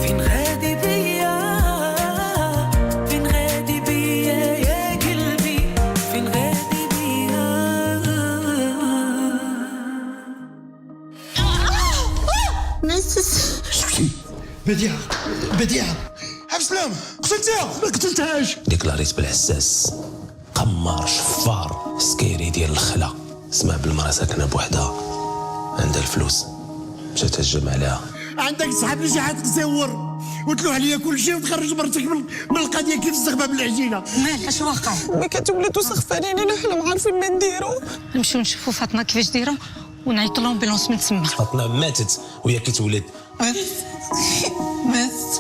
فين غادي بيا فين غادي بيا يا قلبي فين غادي بيا. بديعة عبد السلام قتلتها؟ ما قتلتهاش. ديكلاريت بالحساس، قمار شفار سكيري ديال الخلا، سمع بالمرأة ساكنة بوحدها عندها الفلوس، مشات تهجم عليها. عندك صحاب اللي جاعتك زور وتلو عليا كل شيء وتخرج مرتك من القضيه كيف الزغبه بالعجينه. مالها اش واقع؟ ما كتولدوا سخفانين انا حنا ما عارفين ما نديروا. نمشيو نشوفوا فاطمه كيفاش دايره ونعيطوا لومبيلونس من تما. فاطمة ماتت وهي كتولد. ماتت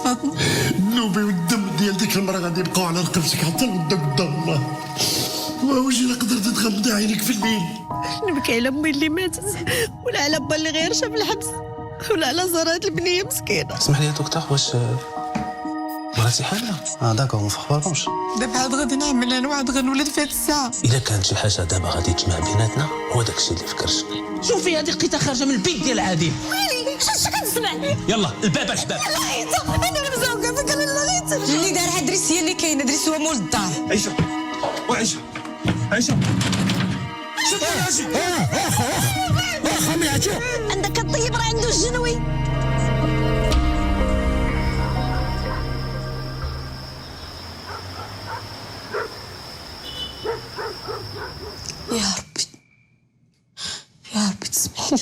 فاطمه. النوبي والدم ديال ديك المراه غادي يبقاو على رقبتك حتى لقدام قدام الله. واش الا قدرت تغمضي عينيك في الليل؟ نبكي على امي اللي ماتت ولا على با اللي غير شاف الحبس ولا على زرات البنيه مسكينه. اسمح لي يا دكتور، واش مراتي حامله؟ داكور ما فخبركمش. دابا عاد غادي نعمل انا وعاد غنولد في هاد الساعه. الا كانت شي حاجه دابا غادي تجمع بيناتنا هو داكشي اللي فكرت. شوفي هذه لقيتها خارجه من البيت ديال عادل. ويلي اش كنسمع؟ يلا الباب الحباب. لقيتها انا مزوقه فيك انا لقيتها. اللي دارها دريس هي اللي كاينه، دريس هو مول الدار. عيشه وعيشه عيشه خمياتو عندك الطيب راه عنده الجنوي. يا ربي يا ربي تسمح لي،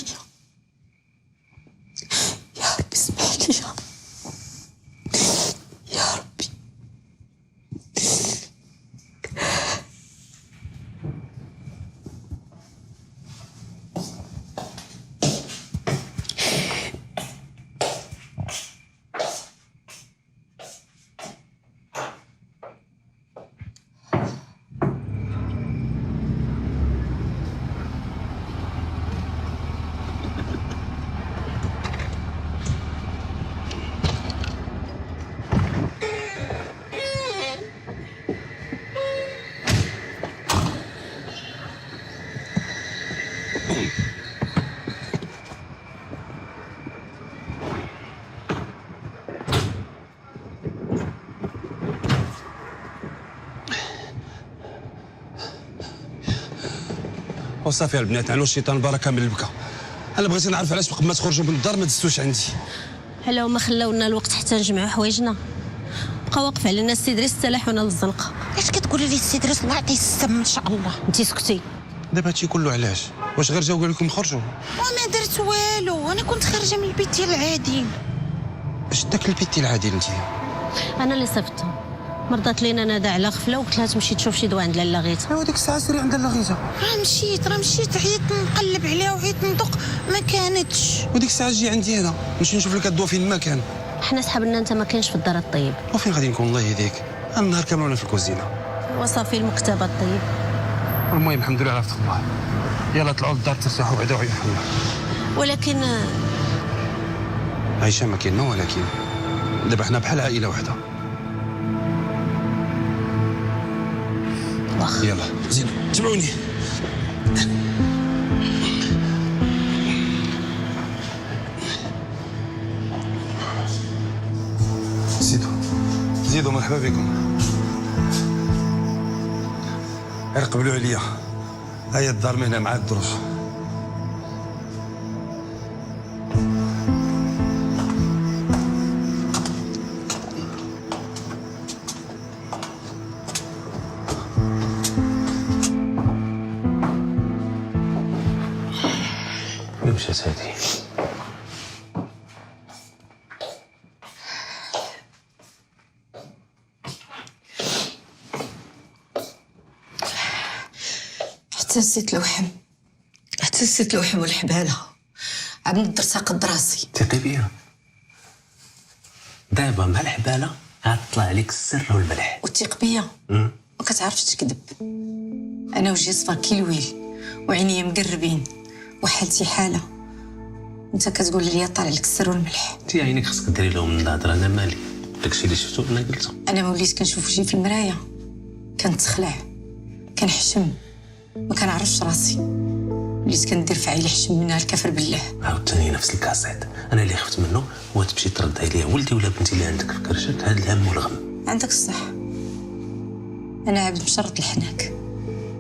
يا ربي اسمح لي يا ربي. وصافي البنات، علو الشيطان بركه من البكا. انا بغيت نعرف علاش قبل ما تخرجوا من الدار ما دزتوش عندي. حلا هما خلاونا الوقت حتى نجمعوا حوايجنا، بقى واقف علينا السي دريس تلاحونا للزنقه. اش كتقولي لي السي دريس الله يعطيه السم ان شاء الله. انتي سكتي. دابا هادشي كله علاش؟ واش غير جاو قال لكم خرجوا؟ وما درت والو، انا كنت خارجه من البيت ديال العادي. اش داك البيت ديال العادل انت؟ انا اللي صفتها، مرضات لينا نادى على غفله وقلت لها تمشي تشوف شي دواء عند لاله غيثه. ايوا ديك الساعه سيري عند لاغيزه. راه مشيت عييت نقلب عليها وعييت ندق ما كانتش. وديك الساعه جي عندي انا نمشي نشوف لك الضوا فين ما كان. حنا سحبنا انت ما كاينش في الدار الطيب. وفين غادي نكون الله يهديك؟ النهار كامل وانا في الكوزينه. وصافي المكتبه الطيب. المهم الحمد لله على فتح الله. يلا طلعوا للدار ترتاحوا بعدا وعيوا حنا. ولكن عايشه ما كاينه، ولكن دابا حنا بحال عائله واحده. واخا يلا زيدوا تبعوني. زيدوا مرحبا بكم. غير قبلوا عليا، هيا الدار من هنا مع الدروج. وين مشات هادي؟ حتى نسيت لوحم والحبالة، عاد ندرتها قد راسي. ثقي بيا، دابا مع الحباله غتطلع عليك السر والملح. وثيق بيا، ما كتعرفش تكذب. انا وجهي صفا كي الويل وعينيا مقربين وحالتي حاله، انت كتقول لي طالع لك السر والملح. انت عينيك خصك ديري لهم النظره، انا مالي داكشي اللي شفتو انا قلته. انا ما وليت كنشوف وجهي في المرايه كنتخلع، كنحشم، ما كنعرفش راسي. وليت كندير في عيلي حشم منها الكفر بالله. عاوتاني نفس الكاسيت. انا اللي خفت منه هو تمشي تردها ليا ولدي ولا بنتي اللي عندك في كرشك، هذا الهم والغم. عندك الصح، انا عبد مشرط الحناك،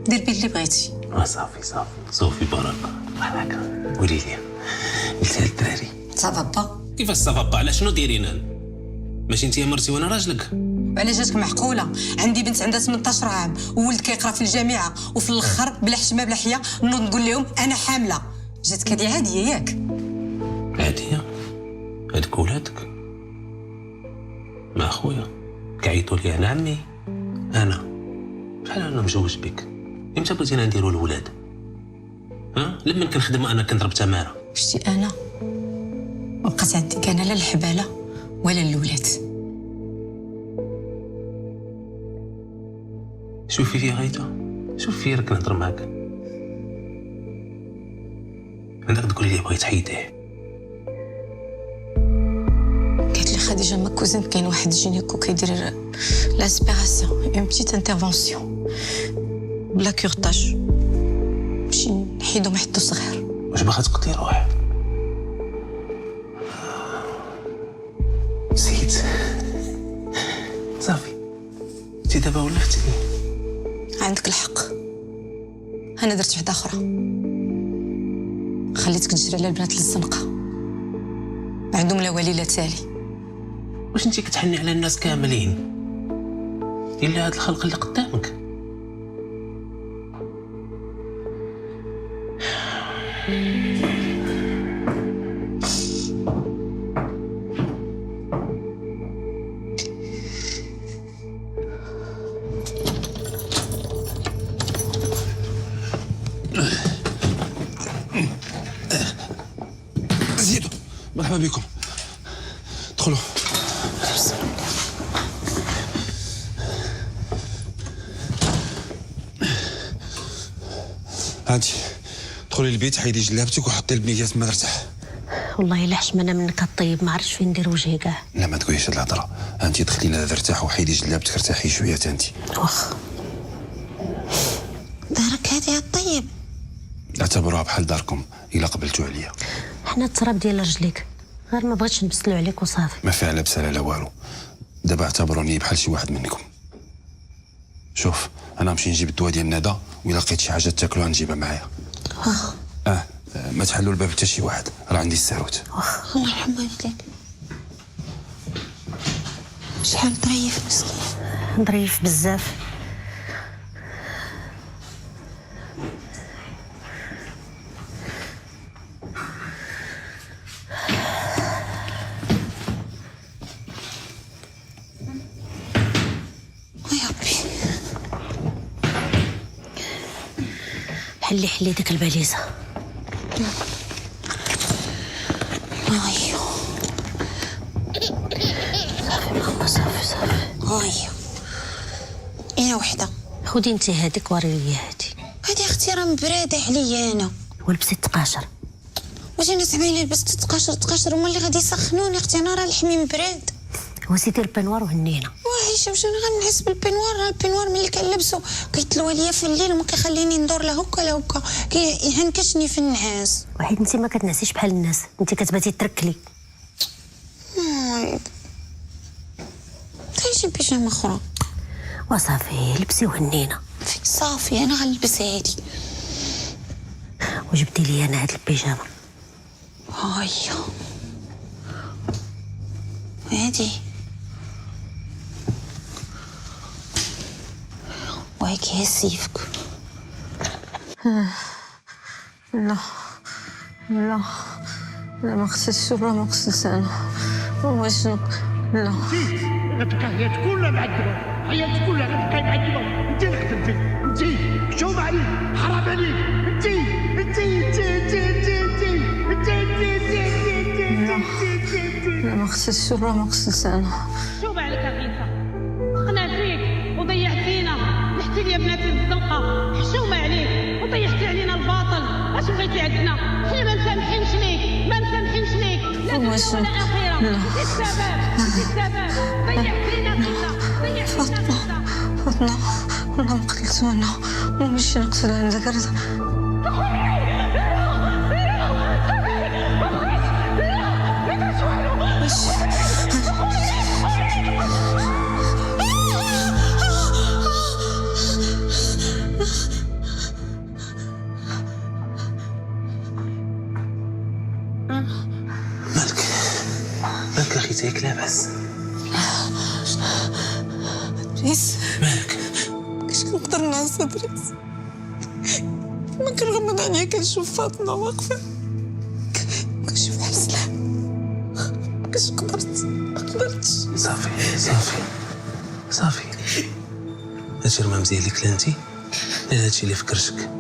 دير بي اللي بغيتي. صافي بركه. بحال قولي لي قلتي للدراري صافا كيفاش صافا؟ على شنو دايرين؟ ماشي انت مرتي وانا راجلك؟ وعلى جاتك معقوله؟ عندي بنت عندها 18 عام وولد كيقرا في الجامعه، وفي الاخر بلا حشمه بلا حياه نوض نقول لهم انا حامله. جاتك هذه عاديه ياك؟ عاديه؟ هادوك ولادك مع خويا كيعيطوا لي انا عمي، انا بحال انا مجوج بك. امتى بغيتينا نديروا الولاد؟ ها لما كنخدم انا كنضرب تماره. شتي انا بقات عندي كان لا الحباله ولا الولاد. شوفي في غايته، شوفي راك نهضر معاك عندك تقولي لي بغيت حيديه. قالت لي خديجه ما كوزين كاين واحد جينيكو كيدير لاسبيراسيون اون بتيت انترفونسيون بلا كورتاج، نمشي نحيدو من حدو صغير. واش باغا تقضي روح؟ نسيت صافي. انت دابا ولفتي. عندك الحق، انا درت وحده اخرى، خليتك تجري على البنات للزنقه ما عندهم لا والي لا تالي. واش انت كتحني على الناس كاملين الا هاد الخلق اللي قدامك؟ زيدوا مرحبا بكم، ادخلوا. هادي دخلي البيت، حيدي جلابتك وحطي البنيات ما نرتاح. والله الا حشمنا منك الطيب، ما عرفتش فين ندير وجهي كاع. لا ما تقوليش هاد الهضره، انت دخلي لهذا ارتاح وحيدي جلابتك ارتاحي شويه انت. واخا دارك هذه الطيب. اعتبروها بحال داركم الا قبلتوا عليا. حنا التراب ديال رجليك، غير ما بغيتش نبسلو عليك وصافي. ما فيها لا بساله لا والو، دابا اعتبروني بحال شي واحد منكم. شوف انا نمشي نجيب الدواء ديال الندى، وإلا لقيت شي حاجه تاكلوها نجيبها معايا. ما تحلوا الباب حتى شي واحد، راه عندي الساروت. الله يرحم والديك. شحال ظريف مسكين. ظريف بزاف. ويا ربي حلي ديك الباليزه. ايوا صافي ايوا انا وحده. خدي انت هذيك وري لي هذه اختي راه مبراده عليا انا. ولبسي التقاشر. واش انا زعما الا لبست تقاشر هما اللي غادي يسخنوني اختي؟ انا راه لحمي مبراد. وزيدي البنوار وهنينا. وعايشه واش انا غنحس بالبنوار؟ راه البنوار ملي كنلبسو كيطلوا ليا في الليل وما كيخليني ندور لا هكا لا هكا، كيعنكشني في النعاس. وحيد انت ما كتنعسيش بحال الناس، انت كتباتي تركلي. شي بيجامه اخرى وصافي لبسي وهنينا. صافي انا غنلبس هادي. وجبتي لي انا هاد البيجامه. هاهي هادي وهيك يهزيفك. لا ما غسلتش ولا ما غسلت انا. واش لا غتبقى حياتك كلها معذبه، حياتك كلها غتبقى معذبه. انت اللي قتلتي، انت شوف عليك، حرام عليك، لا ما غسلتش ولا ما غسلت انا. شوف عليك غيثة، سخنا فيك وضيعتينا، نحتي لي بناتي بالزنقة، حشومة عليك وطيحتي علينا الباطل. اش بغيتي عندنا؟ حنا ما مسامحينش ليك، لا دنيا ولا آخرة. انت السبب ضيعتينا غيثة، فاطمة والله ما قتلت انا، وماشي نقتل انا ذكرت مالك اخي ياك لاباس؟ دريس مالك؟ كاش نقدر نعس دريس. ما كنغمض عليا كنشوف فاطمه واقفه، كنشوف حسناء. كاش قدرت ما قدرتش. صافي هادشي راه ما مزيان لك لا انتي لا هادشي اللي فكرتك.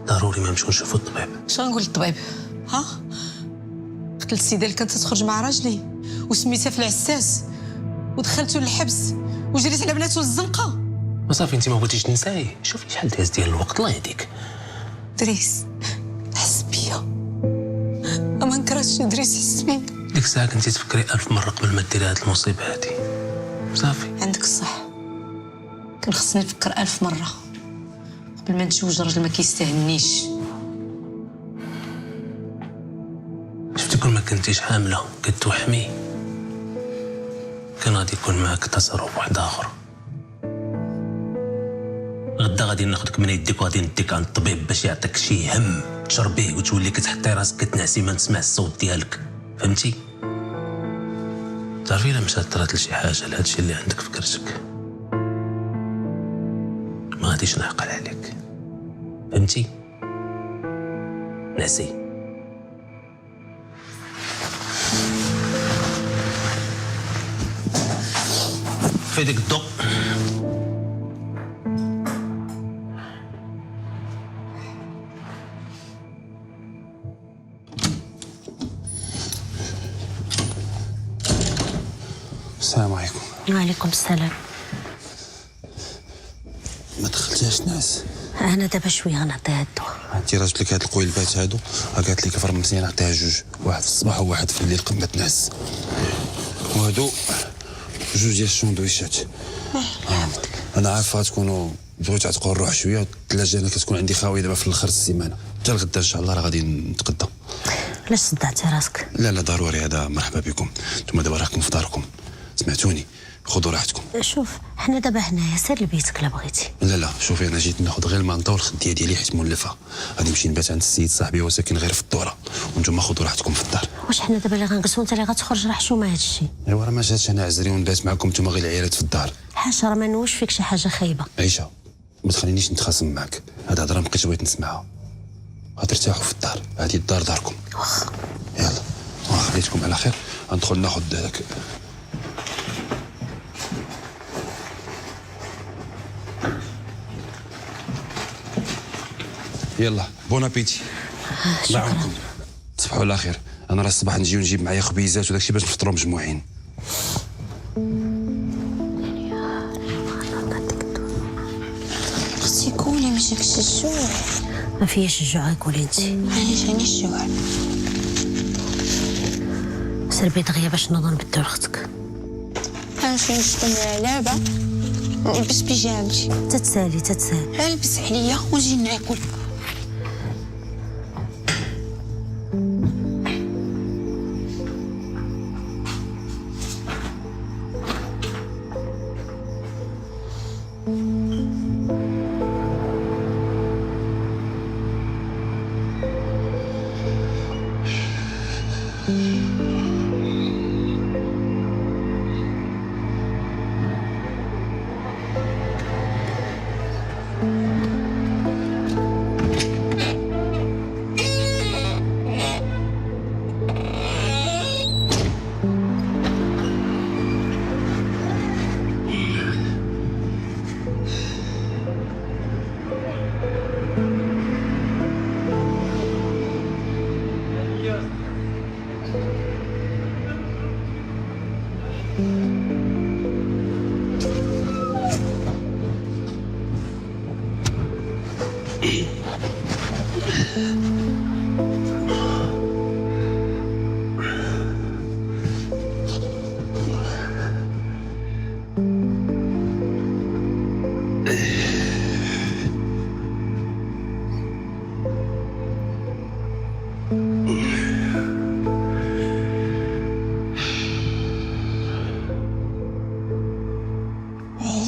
ضروري ما نمشيو نشوفو الطبيب. اش غنقول للطبيب؟ ها قتلت السيده اللي كانت تخرج مع راجلي وسميتها في العساس ودخلته للحبس وجريت على بناته للزنقه. وصافي انت ما بغيتيش تنساي. شوفي شحال داز ديال الوقت الله يهديك. دريس حس بيا، ما نكرهتش دريس حس بيا. ديك الساعه كنتي تفكري 1000 مره قبل ما ديري هاد المصيبه هادي. صافي عندك الصح، كان خصني نفكر 1000 مرة قبل ما نتزوج راجل ما كيستاهلنيش. شفتي كل ما كنتيش حامله كتوحمي كان غادي يكون معاك تصرف واحد اخر. غدا غادي ناخدك من يديك وغادي نديك عند الطبيب باش يعطيك شي هم تشربيه وتولي كتحطي راسك كتنعسي ما تسمع الصوت ديالك. فهمتي؟ تعرفي الا مشات طرات لشي حاجه لهادشي اللي عندك في كرشك ما غاديش نعقل عليك. فهمتي؟ نعسي. في ديك الضوء السلام عليكم. وعليكم السلام. ما دخلتيهاش نعس؟ انا دابا شويه غنعطيها الدواء. انت راجلك هاد القويلبات هادو قالت لك فرمسيه نعطيها جوج، واحد في الصباح وواحد في الليل قبل ما تنعس. وهادو جوج ديال الشوندويشات. انا عارفه تكونوا بغيتو تعتقوا الروح شويه، والثلاجه انا كتكون عندي خاويه دابا في الاخر السيمانه. حتى الغدا ان شاء الله راه غادي نتغدى. علاش صدعتي راسك؟ لا ضروري، هذا مرحبا بكم. نتوما دابا راكم في داركم، سمعتوني؟ خذوا راحتكم. شوف حنا دابا هنايا، سير لبيتك لا بغيتي. لا شوفي انا جيت ناخذ غير المنطه والخديه ديالي حيت مولفه. غادي نمشي نبات عند السيد صاحبي هو ساكن غير في الدوره، وانتم خذوا راحتكم في الدار. واش حنا دابا اللي غنجلسو انت اللي غتخرج؟ راه حشومه هادشي. ايوا راه ما جاتش انا عزري ونبات معكم نتوما غير العيالات في الدار. حاشا، راه ما نوش فيك شي حاجه خايبه. عيشه ما تخلينيش نتخاصم معك، هاد هضره مابقيتش بغيت نسمعها. غترتاحوا في الدار، هادي الدار داركم. واخا يلا خليتكم على خير. غندخل ناخذ داك. يلا بون ابيتي. الله يعاونكم. تصبحوا على خير. انا راه الصباح نجي ونجيب معايا خبيزات وداكشي باش نفطروا مجموعين. اختي كولي ما جاكش الجوع. ما فياش الجوع، قولي انت. علاش هاني الجوع؟ سير بيت دغيا باش نوض نبدلو لختك. غنمشي نجبد اللعبه ونلبس بيجامتي. تتسالي البس عليا ونجي ناكل.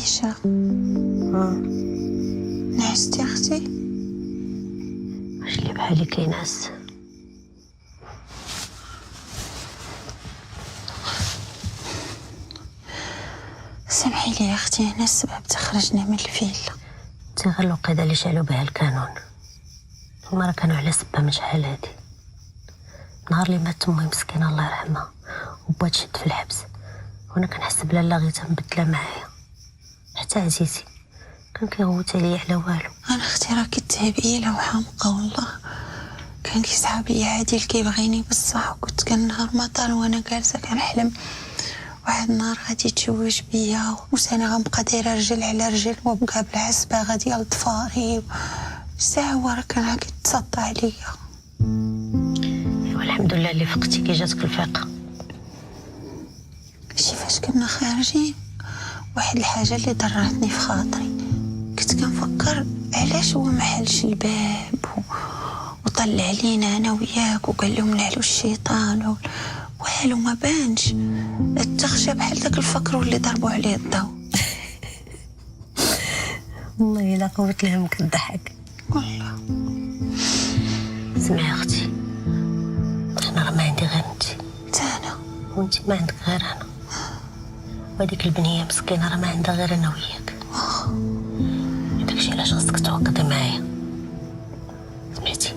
عايشة نعستي أختي؟ واش اللي بحالي كينعس؟ سمحي لي يا أختي، أنا السبب تخرجنا من الفيلا. انت غير الوقيده اللي شعلوا بها الكانون، هما راه كانوا على سبه من شحال هادي. نهار اللي مات امي مسكينه الله يرحمها وبا تشد في الحبس، وانا كنحس بلا لا غيتها مبدله معايا. حتى عزيزي كان كيغوت عليا على والو. أنا أختي راكي تهبيلة وحامقة والله. كان كيصحاب ليا عادل كيبغيني بصح، وكنت كان نهار مطر وأنا جالسة كنحلم واحد النهار غادي يتزوج بيا، وسنة غنبقى دايرة رجل على رجل وبقى بالعسبة غادي لطفاري. ساعة ورا كان كيتصدى عليا. ايوا الحمد لله اللي فقتي كي جاتك الفيقه. شي فاش كنا خارجين واحد الحاجة اللي ضرتني في خاطري. كنت كنفكر علاش هو ما حلش الباب وطلع علينا انا وياك وقال لهم نعلو الشيطان والو ما بانش. اتخشى بحال داك الفكر اللي ضربوا عليه الضوء. والله الا قوت لهم كضحك والله. سمعي اختي، انا راه ما عندي غير انت، انا وانت ما عندك غير انا، وهذيك البنيه مسكينه راه ما عندها غير انا وياك. داكشي علاش خاصك توقدي معايا. سمعتي،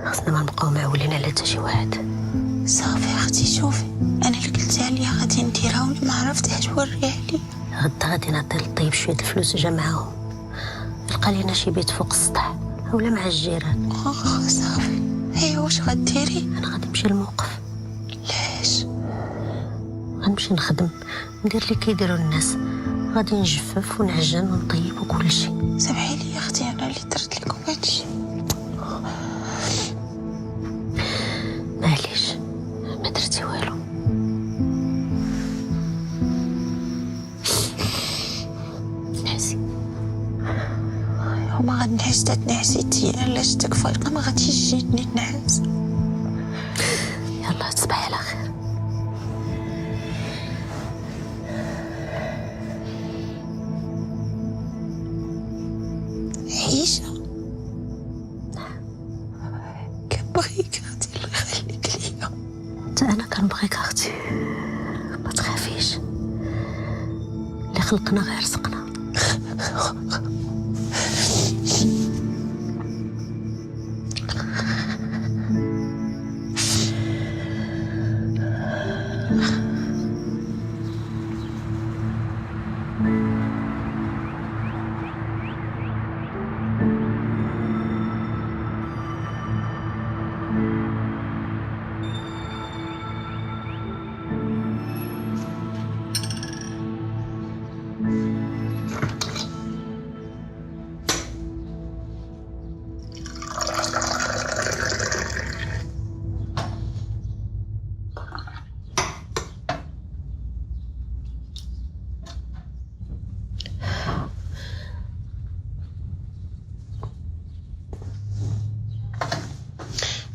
خاصنا ما نبقاو معولين على حتى شي واحد. صافي اختي شوفي، انا اللي قلتها ليا غادي نديرها واللي ما عرفتهاش وريها لي. غدا غادي نعطي للطيب شويه الفلوس جمعهم، يلقى لينا شي بيت فوق السطح اولا مع الجيران. صافي. هي واش غديري؟ انا غادي نمشي للموقف. علاش؟ غنمشي نخدم ندير اللي كيديروا الناس، غادي نجفف ونعجن ونطيب وكل شيء. سمحي لي يا اختي، انا اللي درت لكم هادشي. معليش ما درتي والو. نعسي. وما غنعس تتنعسي انتي، الا شتك فايقه ما غاديش تجيني نعس. يلا تصبحي على خير. عيشة كنبغيك اختي، الله يخليك ليا. حتى انا كنبغيك اختي، ما تخافيش، اللي خلقنا غير رزقنا.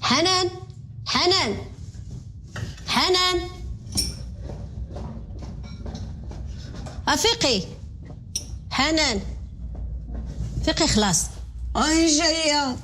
حنان حنان حنان، افيقي حنان، فيقي خلاص. اي جايه.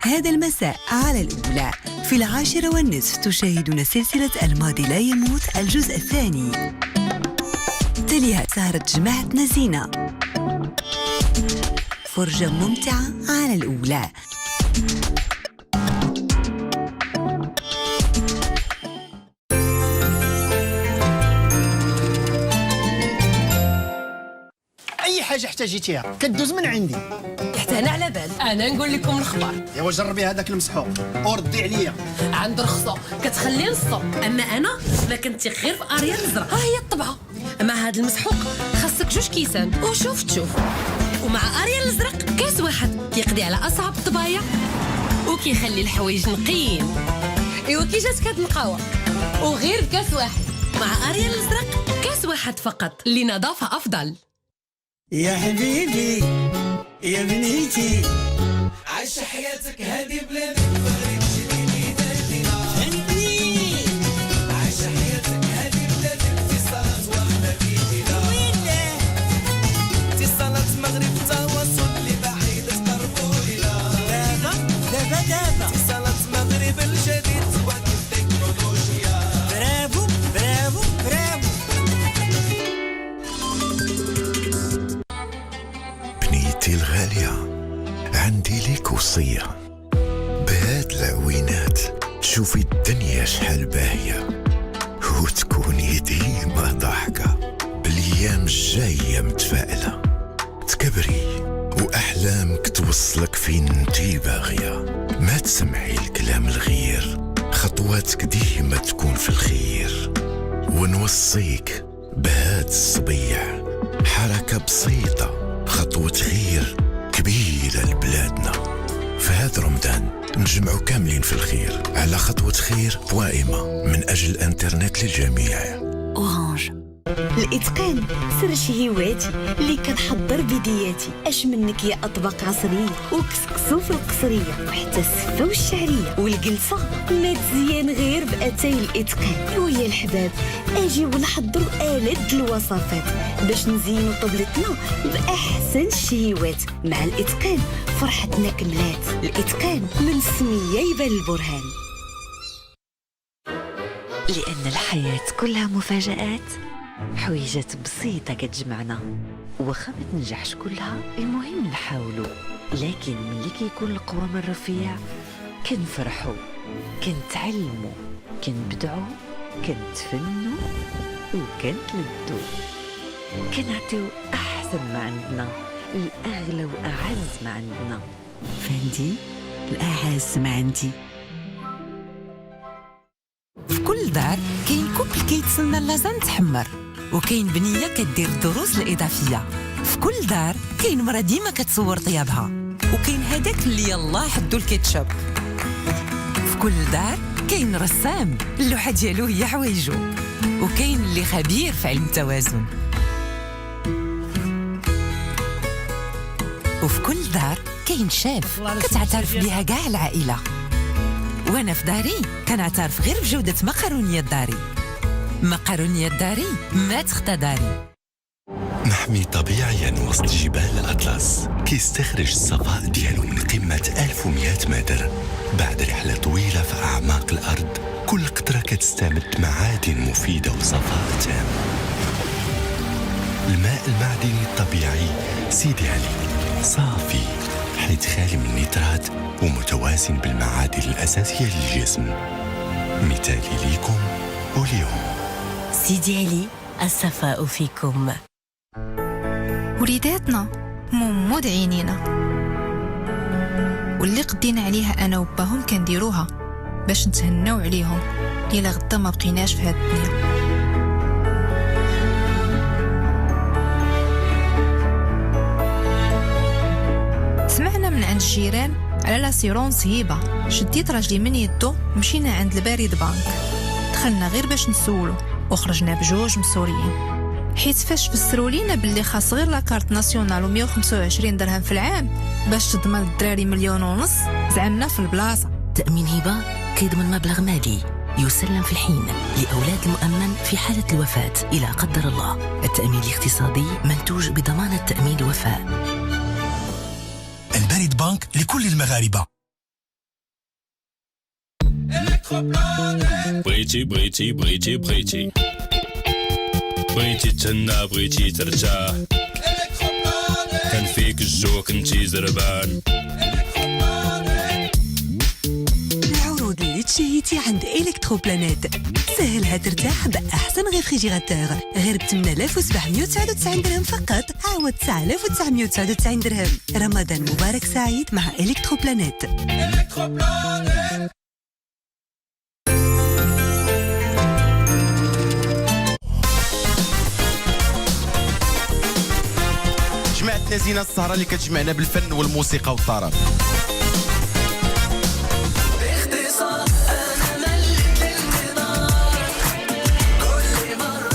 هذا المساء على الأولى في 22:30 تشاهدون سلسلة الماضي لا يموت الجزء الثاني. تليها سهرة جماعتنا زينة، فرجة ممتعة على الأولى. حاجه احتاجيتيها كدوز من عندي. حتى انا على بال، انا نقول لكم الخبر. ايوا جربي هذاك المسحوق وردي عليا. عند رخصه كتخلي نصو، اما انا ما كنت غير في اريا الازرق. ها هي الطبعه. مع هذا المسحوق خاصك 2 كيسان وشوف تشوف. ومع اريا الازرق كاس واحد كيقضي على اصعب الطبايع وكيخلي الحوايج نقيين. ايوا كي جاتك هاد القهوه وغير بكاس واحد. مع اريا الازرق كاس واحد فقط لنظافه افضل. يا حبيبي يا بنيتي عيش حياتك هذه بلا المغرب جديد فهمتني. عيش حياتك هذه بلا اتصالات واخده بيدينا اتصالات مغرب تواصل اللي بعيد تقربوا لينا. دابا اتصالات مغرب الجديد تواكب التكنولوجيا. برافو برافو برافو. بنيتي الغالية عندي ليك وصية، بهاد العوينات تشوفي الدنيا شحال باهية وتكوني ديما ضحكة بالأيام الجاية متفائلة، تكبري وأحلامك توصلك فين انتي باغية. ما تسمعي الكلام الغير، خطواتك ديما تكون في الخير. ونوصيك بهاد الصبيح حركة بسيطة، خطوة خير كبيرة لبلادنا. في هذا رمضان نجمعوا كاملين في الخير على خطوة خير قائمة من أجل الانترنت للجميع. أورانج الاتقان سر شهيواتي اللي كنحضر بدياتي. اش منك يا اطباق عصريه وكسكسو في القصريه وحتى السفه والشعريه والجلسه ما تزيان غير باتاي الاتقان. ويا الحباب اجي ونحضروا آلات الوصفات باش نزينوا طبلتنا باحسن الشهيوات. مع الاتقان فرحتنا كملات. الاتقان من السميه يبان البرهان. لأن الحياة كلها مفاجآت، حويجات بسيطة كتجمعنا وخا ما تنجحش كلها المهم نحاولوا. لكن ملي كيكون القوام الرفيع كنفرحوا، كنتعلموا، كنبدعوا، كنتفنوا وكنتلذوا، كنعطيو أحسن ما عندنا، الأغلى وأعز ما عندنا. فهمتي؟ الأعز ما عندي. في كل دار كاين كوبل كيتسنى اللازان تحمر، وكاين بنيه كدير الدروس الاضافيه. في كل دار كاين مرا ديما كتصور طيابها، وكاين هذاك اللي يلاه حدو الكيتشوب. في كل دار كاين رسام اللوحه ديالو هي حوايجو، وكاين اللي خبير في علم التوازن. وفي كل دار كاين شيف كتعترف بها كاع العائله. وانا في داري كنعترف غير بجوده مقرونيه الداري. مقرونيه الداري ما تختا داري. محمي طبيعيا وسط جبال الأطلس كيستخرج الصفاء ديالو من قمة 1100 متر. بعد رحلة طويلة في أعماق الأرض، كل قطرة كتستمد معادن مفيدة وصفاء تام. الماء المعدني الطبيعي سيدي علي صافي، حيث خالي من النترات ومتوازن بالمعادن الأساسية للجسم. مثالي ليكم واليوم. سيدي علي الصفاء فيكم. وليداتنا مود عينينا، واللي قدينا عليها انا وباهم كنديروها باش نتهناو عليهم الى غدا ما بقيناش في هاد الدنيا. سمعنا من عند الجيران على لاسيرونس هيبه، شديت راجلي من يدو مشينا عند البريد بانك، دخلنا غير باش نسولو وخرجنا بجوج مسوريين. حيت فاش فسروا لينا باللي خاص غير لاكارت ناسيونال و125 درهم في العام باش تضمن الدراري 1.5 مليون، زعمنا في البلاصه. تأمين هبة كيضمن مبلغ مالي يسلم في الحين لأولاد المؤمن في حالة الوفاة إلى قدر الله. التأمين الاقتصادي منتوج بضمان التأمين الوفاء. البريد بانك لكل المغاربة. بغيتي بغيتي بغيتي بغيتي بغيتي تهنى بغيتي ترتاح، كان فيك الجوع كنتي زربان. العروض اللي تشهيتي عند إلكترو بلانيت سهلها ترتاح بأحسن ريفريجيراتور غير ب 8799 درهم فقط، عوض 9999 درهم. رمضان مبارك سعيد مع إلكترو بلانيت. جمعتنا زينة السهرة اللي كتجمعنا بالفن والموسيقى والطرب.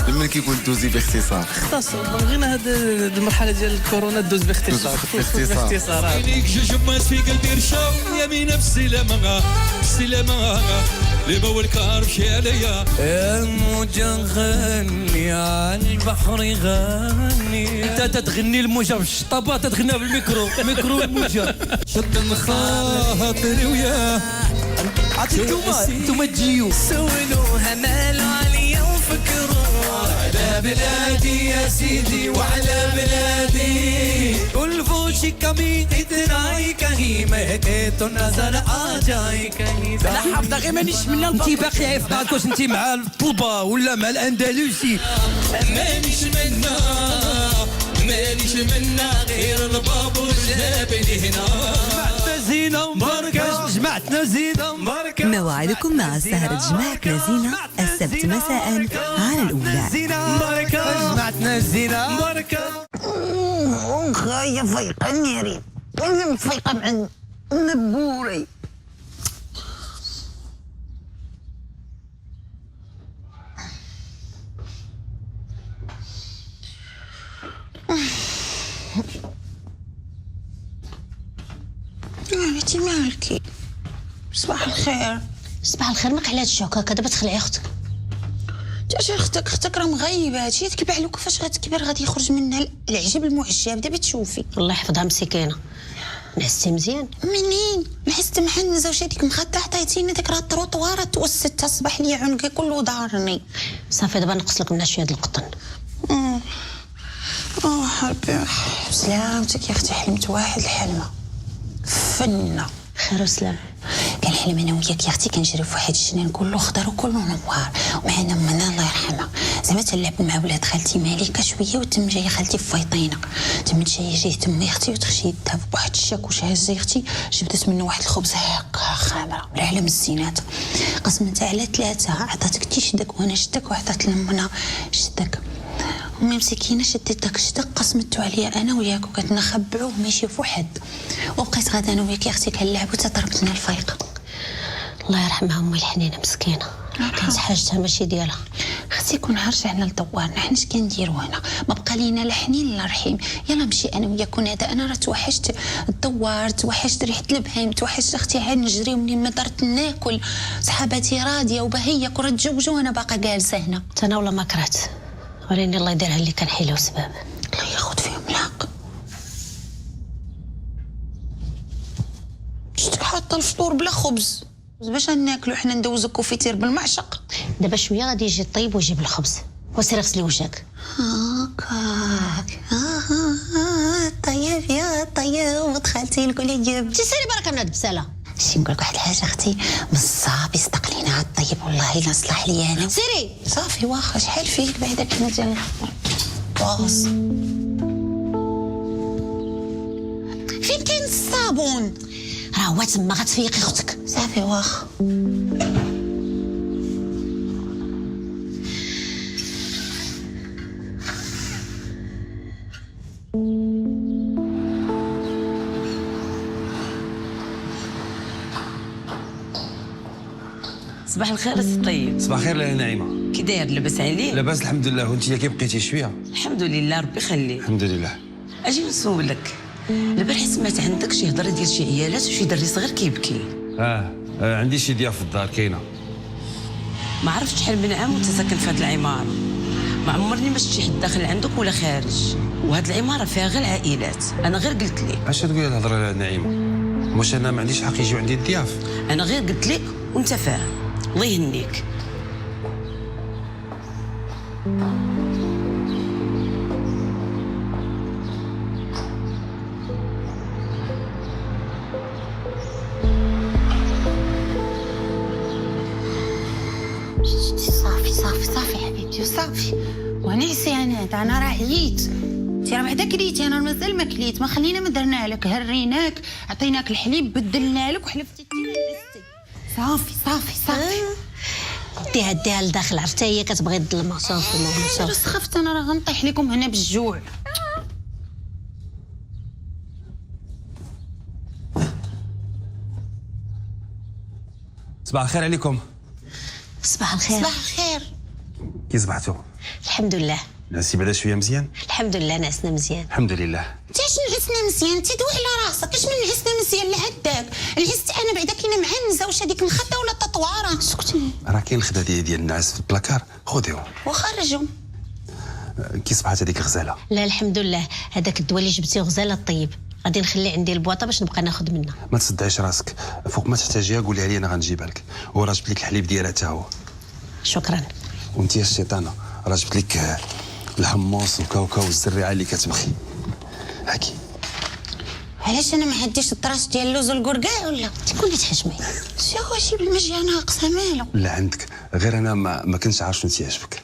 من كيقول دوزي باختصار اختصر بغينا هاد المرحله ديال الكورونا دوز باختصار. عينيك جوج مات في قلبي رشاو يمين بسلامة بسلامة لما والكار مشي عليا الموجة غني على البحر غني انت تتغني الموجة بالشطابة تتغنى بالميكرو ميكرو الموجة شد الخاطر وياه انتوما تجيو سولوها مالو عليا وفكروا على بلادي يا سيدي وعلى بلادي كل فوشي كمين ادراي كهيمة كيتو نظر اجاي كهيمة انا حافظة غير مانيش من انتي باقي في بالك واش انتي مع الطوبة ولا مع الاندلسي مانيش منا غير البابور جابني هنا جمعتنا زينة مباركة جمعتنا زينة مباركة. موعدكم مع سهرة جمعتنا زينة السبت مساء على الأولى. جمعتنا زينة مباركة. خايا فايقة نيري لازم فايقة مع نبوري. انتي مالكي؟ صباح الخير. صباح الخير، ماك على هاد الشوكه دابا تخلعي اختك. جاش اختك راه مغيبه، هادشي تكبع له كيفاش غتكبر غادي يخرج منها العجب المعجب. دابا تشوفي الله يحفظها مسكينه. نعستي مزيان؟ منين نحست محنزه واش هذيك مخده عطيتيني ديك راه الطروطواره توسدت تصبح لي عنقي كله ضارني. صافي دابا نقص لك منها شويه د القطن. حربي بسلامتك يا اختي. حلمت واحد الحلمه فنه خير وسلام. كنحلم انا وياك يا اختي كنجري في واحد الجنان كله خضر وكله نوار ومعنا منا الله يرحمها زعما تلعب مع ولاد خالتي مالكه شويه وتم جايه خالتي فايطينه تم جايه تما يا اختي وتخشي يدها بواحد الشاكوش هازه يا اختي جبدت منه واحد الخبز هكا خامره من علم الزينات قسمتها على 3 عطاتك تي شدك وانا شدك وعطات لمنا شدك امي مسكينه شديت داك الشدق قسمتو عليا انا وياك وكتنخبعوه ما يشوفو حد وبقيت غادا انا وياك يا اختي كنلعبو حتى ضربتني الفايقه. الله يرحمها امي الحنينه مسكينه كانت حاجتها ماشي ديالها. اختي كون رجعنا لدوارنا حنا اش كنديرو هنا ما بقى لينا لا حنين لا رحيم. يلا نمشي انا وياك ونادا انا راه توحشت الدوار توحشت ريحه البهيم توحشت اختي عاد نجري ومنين ما درت ناكل صحاباتي راضيه وبهيه كره تزوجوا وانا باقا جالسه هنا. انا والله ما كرهت وريني الله يديرها اللي كان حيله وسباب. الله ياخذ فيهم الحق. شتك حاطه الفطور بلا خبز باش ناكلو حنا ندوزو كوفيتير بالمعشق. دابا شويه غادي يجي الطيب ويجيب الخبز وسير غسلي وجهك. هاكاك طيب يا طيب دخلتي لك ولا جاب سيري بركه من هاد البساله. شي نقول لك واحد الحاجه اختي بالصافي صدقني على الطيب والله الا نصلح لي انا. سيري صافي واخا شحال فيك بعدا كنا ديال باص. فين كاين الصابون؟ راه هو تما غتفيقي اختك. صافي واخا. صباح الخير السي طيب. صباح الخير لاله نعيمه. كي داير لاباس عليك؟ لاباس الحمد لله. وانت كي بقيتي شويه؟ الحمد لله ربي يخليك. الحمد لله. اجي نسولك البارح سمعت عندك شي هضره ديال شي عيالات وشي دري صغير كيبكي. عندي شي ضياف في الدار كاينه. ما عرفتش شحال من عام وانت ساكن في هاد العماره ما عمرني ما شفت شي حد داخل عندك ولا خارج وهاد العماره فيها غير العائلات. انا غير قلت لك. اش تقولي الهضره لاله نعيمه؟ واش انا ما عنديش حق يجيو عندي الضياف؟ انا غير قلت لك وانت فاهم. الله يهنيك. صافي صافي حبيبتي صافي. ونعسي انا راه عييت. انت راه بعدا كليتي، انا مازال ما كليت. ما خلينا ما درنا لك، هريناك، عطيناك الحليب، بدلنا لك وحلفتي نعستي. صافي ديها لداخل، عرفتي هي كتبغي الظلمه. صافي ماما صافي. بس خفت انا راه غنطيح لكم هنا بالجوع. صباح الخير عليكم. صباح الخير. صباح الخير. كي صبحتوا؟ الحمد لله. نعسي بعدا شويه مزيان؟ الحمد لله نعسنا مزيان. الحمد لله. انت اش نعسنا مزيان؟ انت دوي على راسك. اش من نعسنا مزيان لعداك؟ العست انا بعدا كاينه معنزه. واش هذيك الخده ولا التطواره؟ سكتي. راه كاين الخدا ديال النعاس في البلاكار، خذيهم وخرجهم. كي صبحت هذيك الغزاله؟ لا الحمد لله، هذاك الدواء اللي جبتيه غزاله الطيب، غادي نخلي عندي البواطه باش نبقى ناخذ منها. ما تصدعيش راسك، فوق ما تحتاجيها قولي لي انا غنجيبها لك. وراه جبت لك الحليب ديالها حتى هو. شكرا. وانت يا الشيطانه راه جبت لك الحمص والكاوكاو والزريعه اللي كتبخي. هاكي. علاش انا ما عنديش الطراس ديال اللوز والكركاع ولا تكوني تحشمي؟ شي بالمجي ناقصه مالو. لا عندك، غير انا ما كنتش عارف شنو تيعجبك.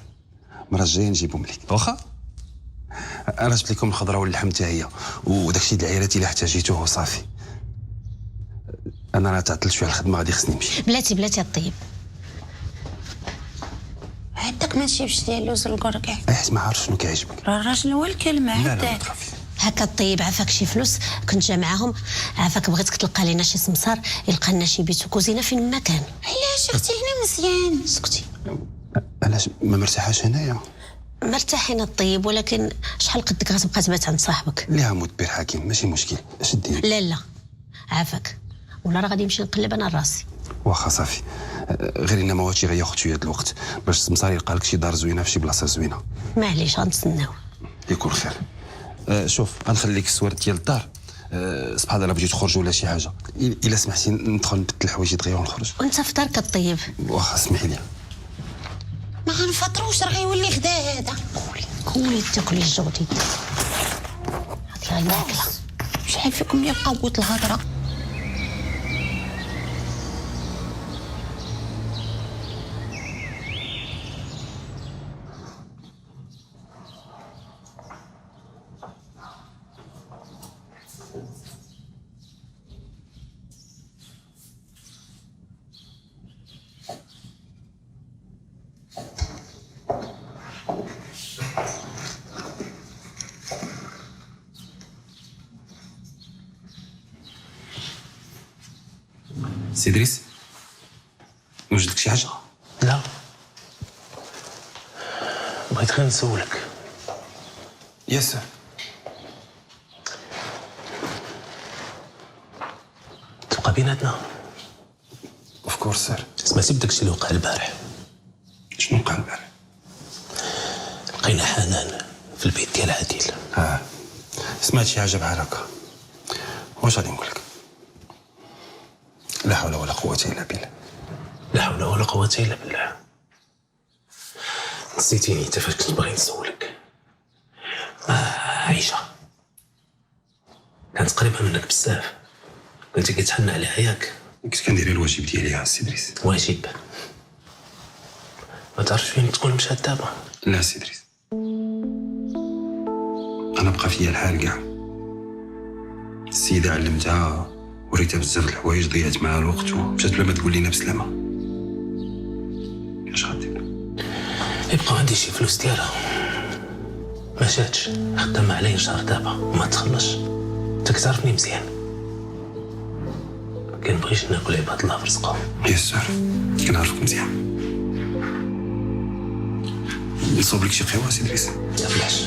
المره الجايه نجيبهم لك. واخا انا جبت لكم الخضره واللحم حتى هي، وداكشي د العيالات الا احتاجيتوه وصافي. انا راه تعطلت شويه على الخدمه، غادي خصني نمشي. بلاتي الطيب. عندك ما تجيبش ديال اللوز والكركاع؟ حيت ما عارف شنو كيعجبك. راه الراجل هو الكلمه. لا ما تخافي. هكا الطيب عافاك شي فلوس كنت جامعاهم، عافاك بغيتك تلقى لينا شي سمسار يلقى لنا شي بيت وكوزينه فين ما كان. علاش اختي هنا مزيان؟ سكتي. علاش ما مرتاحاش هنايا؟ مرتاحين الطيب، ولكن شحال قدك غتبقى تبات عند صاحبك؟ ليها مود بير حكيم، ماشي مشكل. اش دير؟ لا عافاك، ولا راه غادي نمشي نقلب انا راسي. واخا صافي، غير ان مواتي غياخد شويه د الوقت باش السمسار يلقى لك شي دار زوينه في شي بلاصه زوينه. معليش غنتسناو. يكون خير. شوف غنخليك السوارد ديال الدار. سبحان الله بغيتي تخرج ولا شي حاجه، الا سمحتي ندخل نبدل الحوايج دغيا ونخرج. وانت في دارك الطيب. واخا اسمحي لي. ما غنفطروش، راه غيولي غدا هذا. كولي تاكلي الجودي. هاكي غناكلها. شحال فيكم يا قوت الهضره. سي إدريس، وجدك شي حاجه؟ لا، بغيت غير نسولك. ياسر. تبقى بيناتنا؟ اوف كورس سير. سمعتي بداكشي اللي وقع البارح؟ شنو وقع البارح؟ لقينا حنان في البيت ديال عادل. سمعت شي حاجه بحال هكا. واش غادي نقول لك؟ لا حول ولا قوة إلا بالله. لا حول ولا قوة إلا بالله. نسيتيني انت فاش كنت باغي نسولك. عايشة كانت قريبة منك بزاف، كنتي كتحنى عليها ياك؟ كنت كندير الواجب ديالي يا سي إدريس. واجب؟ ما تعرفش فين تكون مشات دابا؟ لا سي إدريس، أنا بقى فيا الحال كاع. السيدة علمتها وريتها بزاف د الحوايج، ضيعت معها الوقت ومشات بلا ما تقول لينا بسلامة. اش غدير؟ يبقى عندي شي فلوس ديالها ما جاتش، خدامة عليا شهر دابا وما تخلصش. انت كتعرفني مزيان، كنبغيش ناكل عباد الله في رزقهم. يسر كنعرفك مزيان. نصوب لك شي قهوة سي إدريس؟ لا بلاش.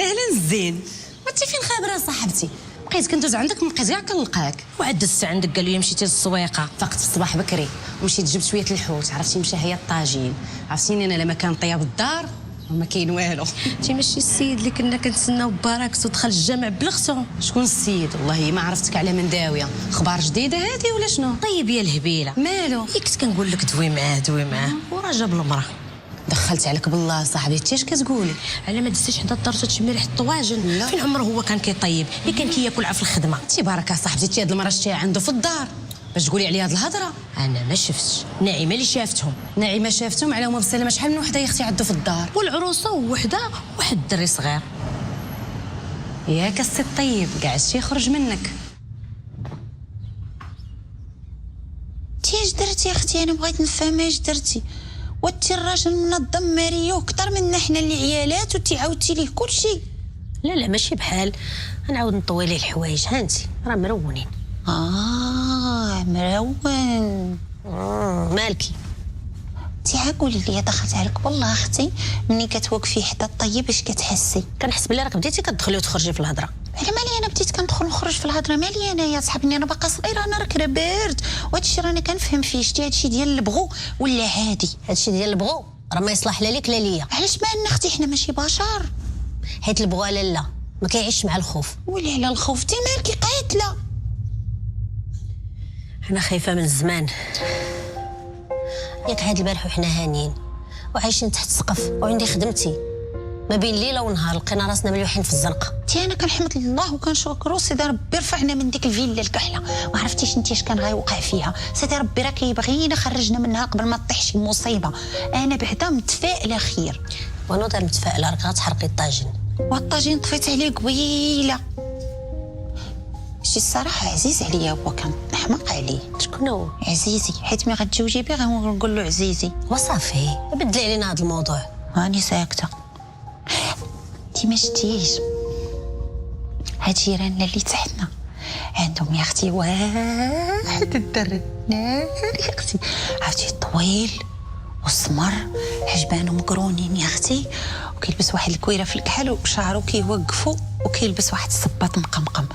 اهلا الزين، وانت فين خابره صاحبتي؟ بقيت كندوز عندك ما بقيت كاع كنلقاك. وعاد دزت عندك قال لي مشيتي للسويقه. فقت في الصباح بكري ومشيت جبت شويه الحوت، عرفتي مشى هي الطاجين. عرفتيني انا لما كان طياب الدار وما كاين والو. انت ماشي السيد اللي كنا كنتسناو ببركته ودخل الجامع بلختو؟ شكون السيد؟ والله ما عرفتك على من داويه. اخبار جديده هذه ولا شنو؟ طيب يا الهبيله مالو؟ كنت كنقول لك دوي معاه وراه جاب المراه. دخلت عليك بالله صاحبي، انت اش كتقولي؟ على ما دزتيش حدا الدار تشمي ريحه الطواجن؟ لا. فين عمره هو كان كيطيب؟ اللي كان كياكل في الخدمه. تبارك صاحبتي، انت هاد المراه شتيها عنده في الدار باش تقولي عليه هاد الهضره؟ انا ما شفتش، نعيمه اللي شافتهم. نعيمه شافتهم على هما بالسلامه. شحال من وحده يا اختي عنده في الدار؟ والعروسه وحده واحد الدري صغير. ياك السي الطيب كاع الشي يخرج منك. انتي اش درتي يا اختي؟ انا بغيت نفهم اش درتي. وانتي الراجل منظم ماريو اكثر منا حنا اللي عيالات وانتي عاودتي ليه كلشي. لا ماشي بحال نعاود نطوي ليه الحوايج. هانتي راه مرونين. مرون. مالكي؟ انتي قولي لي، دخلت عليك بالله اختي ملي كتوقفي حدا الطيب اش كتحسي؟ كنحس بلي راك بديتي كتدخلي وتخرجي في الهضره. على مالي انا بديت كندخل ونخرج في الهضره؟ مالي انا يا صاحبني، انا باقا صغيره، انا راك بارد وهادشي رانا كنفهم فيه. شتي هادشي ديال البغو ولا عادي؟ هادشي ديال البغو راه ما يصلح لا ليك لا ليا. علاش ما عندنا اختي؟ حنا ماشي بشر. حيت البغو لا ما كيعيش مع الخوف. ولا على الخوف انتي مالكي قاتله؟ انا خايفه من الزمان. ياك هاد البارح وحنا هانيين وعايشين تحت سقف وعندي خدمتي، ما بين ليله ونهار لقينا راسنا مليوحين في الزنقه. انتي انا كنحمد الله وكنشكرو سيدي ربي رفعنا من ديك الفيلا الكحله. ما عرفتيش انتي اش كان غيوقع فيها. سيدي ربي راه كيبغينا خرجنا منها قبل ما تطيح شي مصيبه. انا بعدا متفائله خير. ونوض متفائله راك غتحرقي الطاجين. والطاجين طفيت عليه قبيله. شي الصراحه عزيز عليا، هو كان حماق عليه. شكون هو؟ عزيزي، حيت ملي غتزوجي بيه غنقول له عزيزي. وصافي بدلي علينا هذا الموضوع. هاني ساكته. انتي ما شتيش هاد جيراننا اللي تحتنا عندهم يا اختي واحد الدر ناري يا اختي، عرفتي طويل وسمر عجبانو مقرونين يا اختي، وكيلبس واحد الكويره في الكحل وشعرو كيوقفو وكيلبس واحد الصباط مقمقم.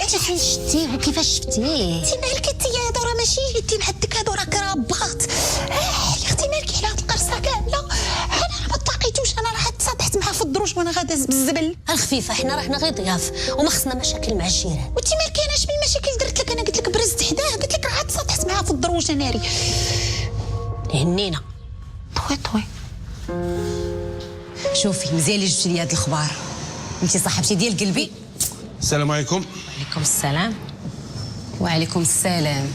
انت فين شفتيه وكيفاش شفتيه؟ انتي مالك انتي؟ هادو راه ماشي يدي محدك، هادو راه كراباط. يا اختي مالك على هاد القرصه كامله؟ انا ما تلاقيتوش، انا راه تصادحت معاه في الدروج وانا غادا بالزبل. الخفيفه حنا راحنا غير ضياف وما خصنا مشاكل مع الجيران. وانتي مالك؟ انا اش من المشاكل درت لك؟ انا قلت لك برزت حداه، قلت لك راه تصادحت معاه في الدروج ناري. هنينا طوي. شوفي مزيان اللي جبتي لي هاد الاخبار، انتي صاحبتي ديال قلبي. السلام عليكم. وعليكم السلام. وعليكم السلام.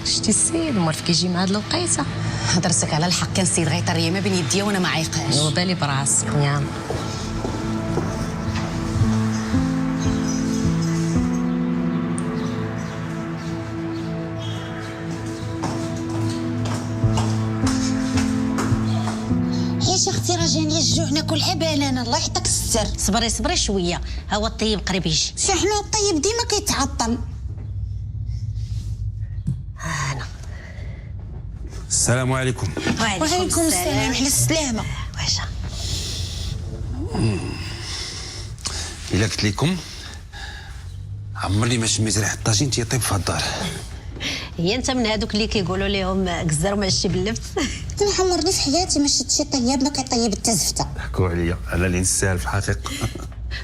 شتي السيد عمر كيجي مع هاد الوقيته؟ هضرتك على الحق، كان السيد غيطريه ما بين يديا وانا ما عايقاش. وبالي براسك يا اختي راه جاني الجوع ناكل عبال. انا الله يعطيك الستر. صبري شويه، هو الطيب قريب يجي. شحال الطيب ديما كيتعطل. انا السلام عليكم. وعليكم السلام. على السلامه. واش الا قلت لكم عمرني ما شميت ريحه الطاجين تيطيب في الدار. هي انت من هذوك اللي كيقولوا لهم قزر وما شي باللبس؟ انا عمرني في حياتي ما شفت شي طياب ما كيطيب التزفته. حكوا عليا انا اللي نستاهل في الحقيقه.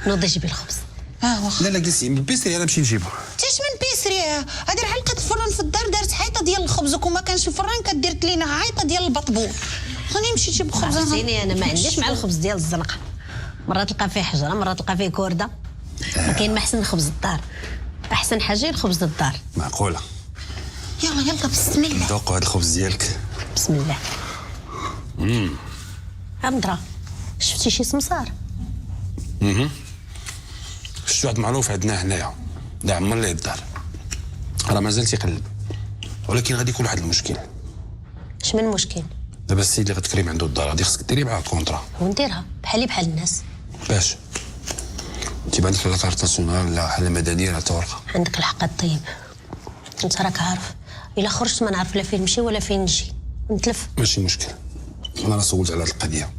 نوضي جيبي الخبز. واخا. لا جلسي من البيسري، انا نمشي نجيبو. تاش من بيسري؟ هادي راه لقيت الفران في الدار دارت حيطه ديال الخبز، وكون ما كانش الفران كدير لينا عيطه ديال البطبوط. خليني نمشي نجيب خبز. عرفتيني انا ما عنديش مع الخبز ديال الزنقه، مرات تلقى فيه حجره مرات تلقى فيه كورده. ما كاين ما احسن من خبز الدار. احسن حاجه الخبز الدار. معقوله. يلا بسم الله. ذوقوا هذا الخبز ديالك. بسم الله. عمدرا شفتي شي سمسار؟ شفت واحد معروف عندنا هنايا، دا عمر ليه الدار، راه مازال تيقلب، ولكن غادي يكون واحد المشكل. اش من مشكل؟ دابا السيد اللي غتكريم عنده الدار غادي خصك ديري معاه كونطرا. ونديرها بحالي بحال الناس. باش تيبان لك لا كارت ناسيونال لا حاله مدنيه لا حتى ورقه. عندك الحق الطيب، انت راك عارف الا خرجت ما نعرف لا فين نمشي ولا فين نجي، نتلف. ماشي مشكل، انا راه سولت على هذه القضيه،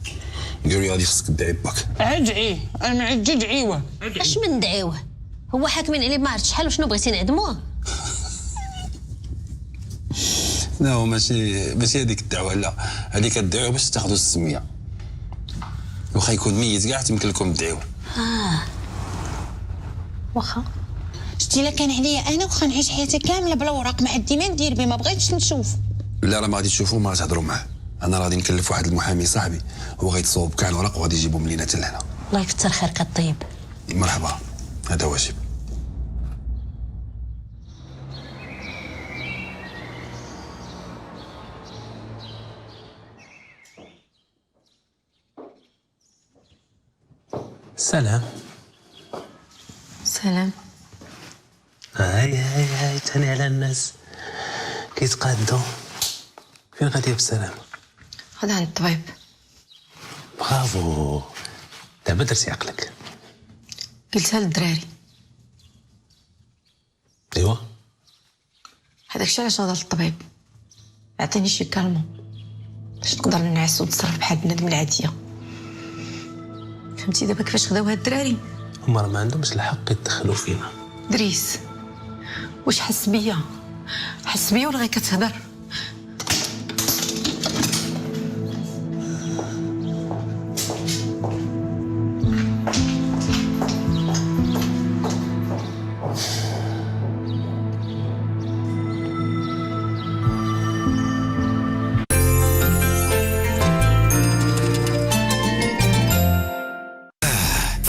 قالوا لي غادي خصك تدعي باك. ادعي انا عندي دعيوه. اش من دعيوه؟ هو حاكمين عليه ما عرفت شحال وشنو بغيتي نعدموه. لا هو ماشي هذيك الدعوه، لا هذيك الدعوه باش تاخذوا السميه، واخا يكون ميت كاع تمكن لكم تدعيوه. واخا شتي الا كان عليا انا واخا نعيش حياتي كامله بلا وراق، ما عندي ما ندير به، ما بغيتش نشوف. لا راه ما غادي تشوفوا، ما غتهضروا معاه. انا غادي نكلف واحد المحامي صاحبي، هو غيتصوب كاع الوراق وغادي يجيبهم لينا حتى لهنا. الله يكثر خيرك الطيب. مرحبا، هذا واجب. سلام. سلام. هاي تاني على الناس كيتقادوا. فين غادي بسلام؟ غدا عند الطبيب. برافو، دابا درتي عقلك. قلتها للدراري. ايوا هذاك الشيء علاش هضرت للطبيب، عطيني شي كالمون باش نقدر نعس ونتصرف بحال بنادم العاديه. فهمتي دابا كيفاش خداو هاد الدراري؟ هما راه ما عندهمش الحق يتدخلوا فينا. دريس واش حس بيا ولا غير كتهضر؟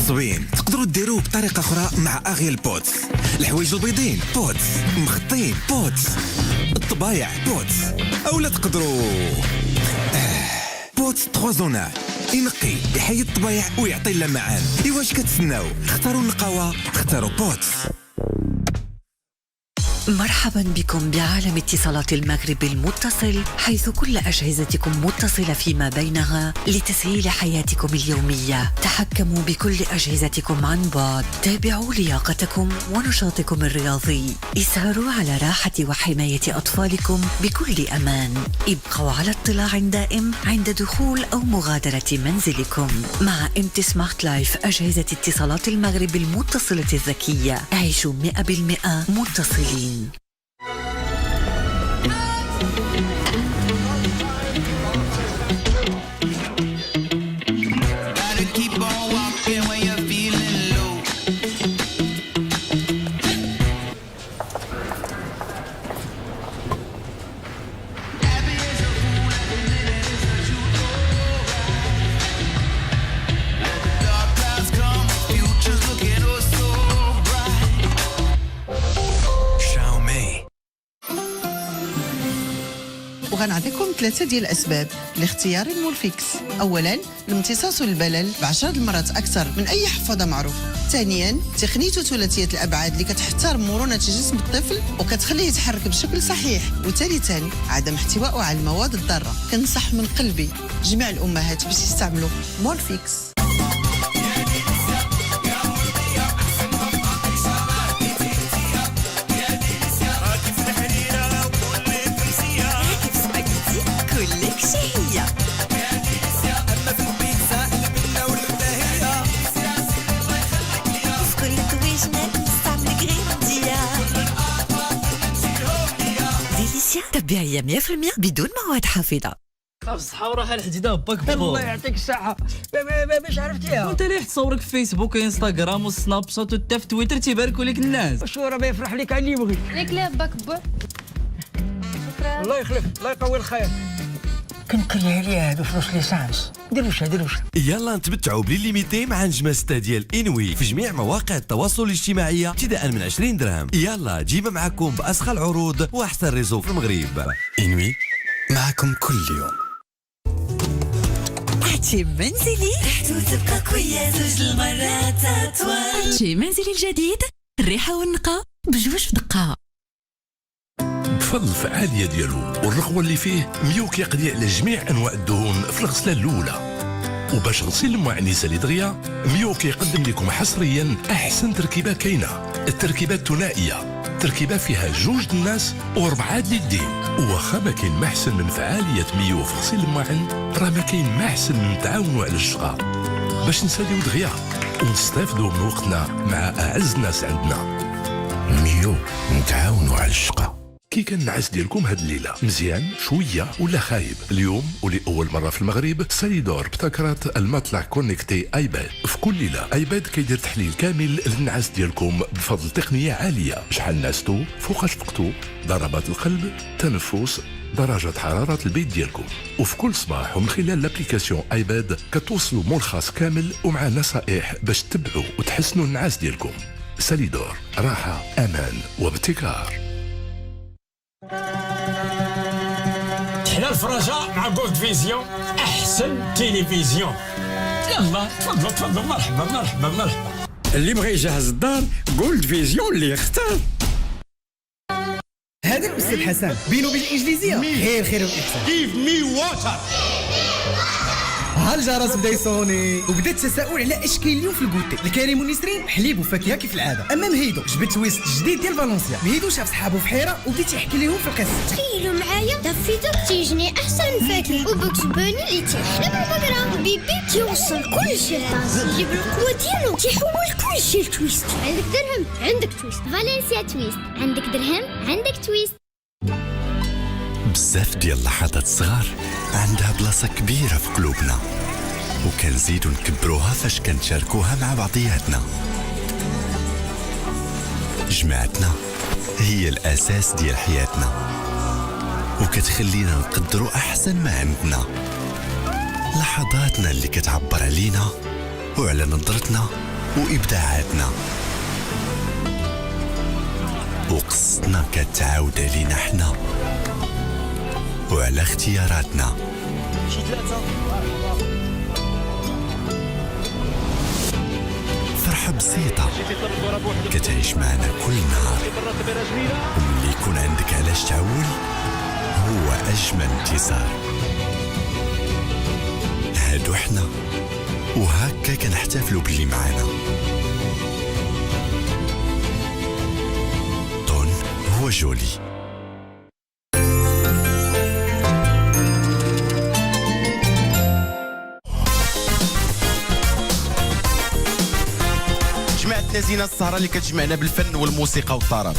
زوين، تقدروا ديروه بطريقه اخرى مع اغيل بوتس. الحوايج البيضين بوتس، مخطين بوتس، الطبايع بوتس، اولا تقدروا بوتس 3 زونال، ينقي يحيد الطبايع ويعطي اللمعان. واش كتسناو؟ اختاروا النقاوه، اختاروا بوتس. مرحبا بكم بعالم اتصالات المغرب المتصل، حيث كل أجهزتكم متصلة فيما بينها لتسهيل حياتكم اليومية. تحكموا بكل أجهزتكم عن بعد، تابعوا لياقتكم ونشاطكم الرياضي، اسهروا على راحة وحماية أطفالكم بكل أمان، ابقوا على اطلاع دائم عند دخول أو مغادرة منزلكم. مع MT سمارت لايف أجهزة اتصالات المغرب المتصلة الذكية، عيشوا 100% متصلين. وغنعطيكم 3 ديال الاسباب لاختيار المولفيكس. اولا الامتصاص البلل ب10 المرات اكثر من اي حفاضه معروفه. ثانيا تقنيته ثلاثيه الابعاد اللي كتحترم مرونه جسم الطفل وكتخليه يتحرك بشكل صحيح. وثالثا عدم احتوائه على المواد الضاره. كنصح من قلبي جميع الامهات باش يستعملوا مولفيكس. طبيعية 100% بدون مواد حافظة. بصحة وراحة الحديدة باك بو. الله يعطيك الصحة. باش عرفتيها؟ وانت ليه تصورك في فيسبوك وانستغرام وسناب شات وحتى في تويتر تيباركوا لك الناس؟ واش هو راه يفرح لك على اللي يبغي. ياك ليه باك بو. شكرا. الله يخلف، الله يقوي الخير. كنكري عليها هادو فلوس ليسانس. ديروش. يلا نتمتعوا بليميتي مع نجمة 6 ديال انوي في جميع مواقع التواصل الاجتماعي ابتداء من 20 درهم. يلا جيب معكم بأسخى العروض واحسن ريزو في المغرب. انوي معكم كل يوم. عتشي منزلي ريحته تبقى كوية 2 المرات أطول. عتشي منزلي الجديد، الريحة والنقاء بجوج في دقة. بفضل الفعالية ديالو والرغوة اللي فيه ميو كيقضي على جميع أنواع الدهون في الغسلة الأولى. وباش غسيل المعنسة اللي دغيا ميو كيقدم لكم حصريا أحسن تركيبة كاينة، التركيبة الثنائية، تركيبة فيها 2 الناس و4 اليدين. وواخا ما كاين ما احسن من فعالية ميو في غسيل المعن، راه ما كاين ما احسن من تعاونوا على الشغار باش نساليو دغيا ونستافدوا من وقتنا مع أعز ناس عندنا. ميو نتعاونوا على الشقة. كي كان النعاس ديالكم هاد الليله مزيان شويه ولا خايب؟ اليوم ولاول مره في المغرب ساليدور ابتكرت المطلع كونيكتي ايباد. في كل ليله ايباد كيدير تحليل كامل للنعاس ديالكم بفضل تقنيه عاليه، شحال نعستو، فوقاش فقتو، ضربات القلب، تنفس، درجة حرارة البيت ديالكم. وفي كل صباح ومن خلال لابليكاسيون ايباد كتوصلوا ملخص كامل ومع نصائح باش تتبعوا وتحسنوا النعاس ديالكم. ساليدور، راحة، امان وابتكار. تحلى الفرجة مع جولد فيزيون، أحسن تلفزيون. يلا تفضلوا تفضلوا، مرحبا مرحبا مرحبا. اللي بغى يجهز الدار جولد فيزيون اللي يختار. هذا الأستاذ حسن بينه وبين الإنجليزية خير خير والإحسان. Give me water. ها الجرس بدا يصوني وبدا التساؤل على اش كاين اليوم في الكوتي. الكريم والنسرين حليب وفاكهه كيف العاده. اما مهيدو جبد تويست جديد ديال فالنسيا. مهيدو شاف صحابو في حيره وبدا تيحكي لهم في القصه. تخيلوا معايا دافيدو تيجني احسن فاكهه وبوكس بوني اللي تيحلم بالبقره. بيبي تيوصل كل شيء لطاسه، يجيب القوه ديالو تيحول كل شيء لتويست. عندك درهم عندك تويست، فالنسيا تويست. عندك درهم عندك تويست. بزاف ديال اللحظات صغار عندها بلاصة كبيرة في قلوبنا، وكنزيدو نكبروها فاش كنشاركوها مع بعضياتنا. جماعتنا هي الأساس ديال حياتنا، وكتخلينا نقدروا أحسن ما عندنا. لحظاتنا اللي كتعبر علينا وعلى نظرتنا وإبداعاتنا، وقصتنا كتعاود علينا حنا وعلى اختياراتنا. فرحة بسيطة كتعيش معنا كل نهار، وملي يكون عندك علاش تعول هو أجمل انتصار. هادو حنا، وهكا كنحتفلوا باللي معانا. طون هو جولي. جماعتنا زينة السهرة اللي كتجمعنا بالفن والموسيقى والطرب.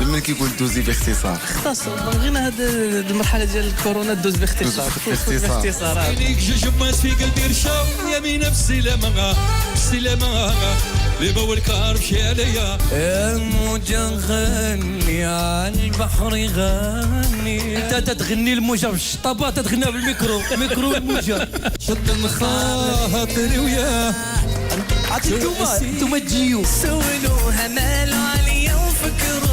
من كيقول دوزي باختصار؟ اختصر بغينا هاد المرحله ديال الكورونا دوز باختصار. ليك جوج ماس في قلبي رشاو يمين بسلامة بسلامة لما والكار مشي عليا. الموجة غني على البحر غني. انت تتغني الموجة في الشطابة، تتغنى بالميكرو ميكرو الموجة. شد الخاطر وياه انتوما تجيو سولوها مالو عليا وفكروا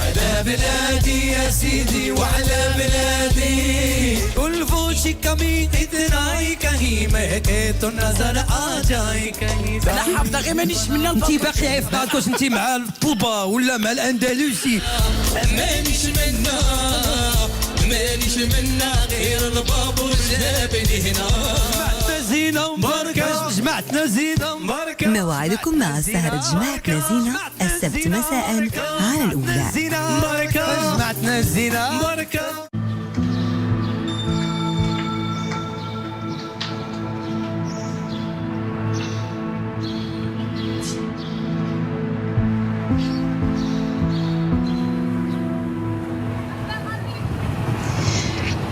على بلادي يا سيدي وعلى بلادي. كل فوشي كمي ادراي كهي مهكيت النظر اجاي كهي. انا حافظه غير مانيش من انت باقي في بالك واش انت مع الطوبه ولا مع الاندلسي؟ مانيش منا غير البابور جابني هنا. زينة مباركة جماعتنا زينة مباركة. موعدكم مع سهرة جماعتنا زينة السبت مساء على الأولى. زينة مباركة جماعتنا زينة مباركة.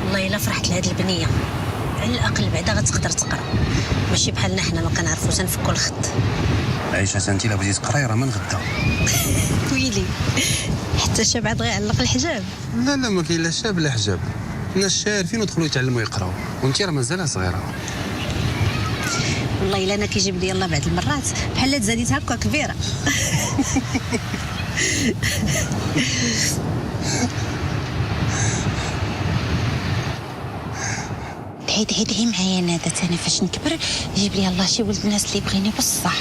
والله الا فرحت لهاد البنيه، على الاقل بعدا غتقدر تقرا، ماشي بحالنا حنا ما كنعرفوش نفكوا الخط. عايشه انت الا بغيتي تقراي راه من غدا. ويلي حتى الشاب عاد غيعلق الحجاب. لا ما كاين لا شاب لا حجاب، الناس شارفين ودخلوا يتعلموا يقراو، وانت راه مازالها صغيره. والله الا انا كيجيب لي يلاه بعض المرات بحال تزاديت هكا كبيره. عيدي معايا نادا، انا فاش نكبر يجيب لي الله شي ولد الناس اللي يبغيني بصح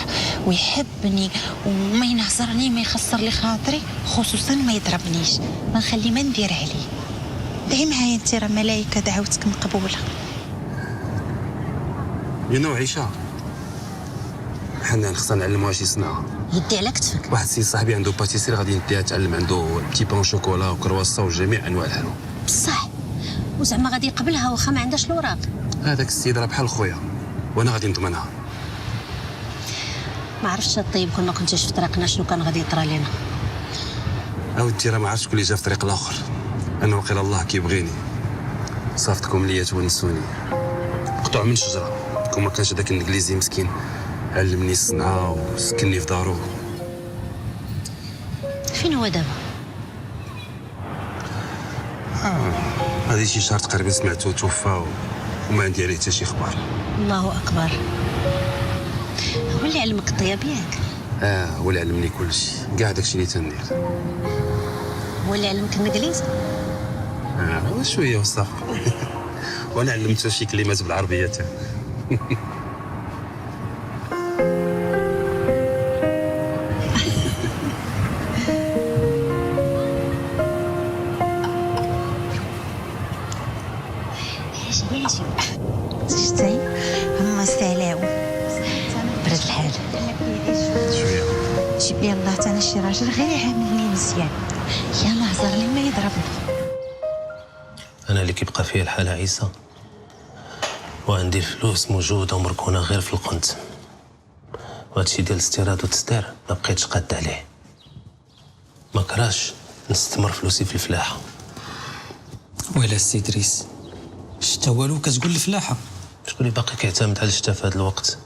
ويحبني وما ينهزرني ما يخسر لي خاطري، خصوصا ما يضربنيش، ما نخلي ما ندير عليه. دعي معايا انت، راه ملايكه دعوتك مقبوله. ينو عيشه حنا خصنا نعلموها شي صناعه. يدي على كتفك. واحد السي صاحبي عنده باتيسير غادي نديها تعلم، عنده بتي بان شوكولا وكرواسون وجميع انواع الحلوى. بصح وزعما غادي يقبلها واخا ما عندهاش الوراق. هذاك السيد راه بحال خويا وانا غادي نضمنها. ما عرفتش الطيب كون ما كنتش في طريقنا شنو كان غادي يطرى لينا. اودي راه ما عرفتش شكون اللي جا في طريق الاخر. انا وقيل الله كيبغيني صافتكم ليا تونسوني قطع من شجره. كون ما كانش هذاك الانجليزي مسكين علمني الصنعه وسكنني في دارو. فين هو دابا؟ هذه شي شهر تقريبا سمعتو توفى وما عندي عليه حتى شي خبر. الله اكبر. هو اللي علمك الطياب ياك؟ هو اللي علمني كلشي كاع داكشي اللي تندير. هو اللي علمك الانجليزي؟ شويه وصافي. وانا علمته شي كلمات بالعربيه تاعي. شتي هما استعلاو برد الحال شويه. جيب لي الله تانا شي راجل غير يعاملني مزيان. يلا هزر لي ما يضربني. انا اللي كيبقى فيا الحال عيسى وعندي الفلوس موجوده ومركونه غير في القنت، وهادشي ديال الاستيراد والتصدير ما بقيتش قاد عليه. ما كراش نستثمر فلوسي في الفلاحه. ويلا السي دريس شتا والو كتقول الفلاحه؟ شكون اللي باقي كيعتمد على الشتا في هذا الوقت؟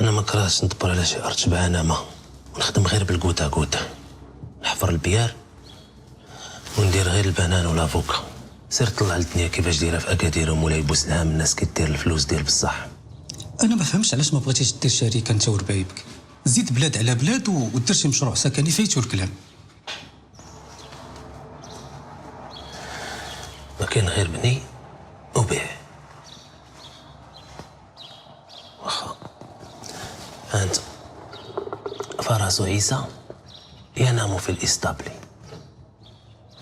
انا ما كراهش ندبر على شي ارض شبعانه ما ونخدم غير بالكوتا كوتا، نحفر البيار وندير غير البنان والافوكا. سير طلع الدنيا كيفاش دايره في اكادير ومولاي بوسلام. الناس كدير الفلوس ديال بصح. انا ما فهمش علاش ما بغيتيش دير شركه انت وربايبك، زيد بلاد على بلاد ودير شي مشروع سكني فايتو الكلام. ما كاين غير بني وبيع. واخا انت فرس عيسى ينام في الاسطبل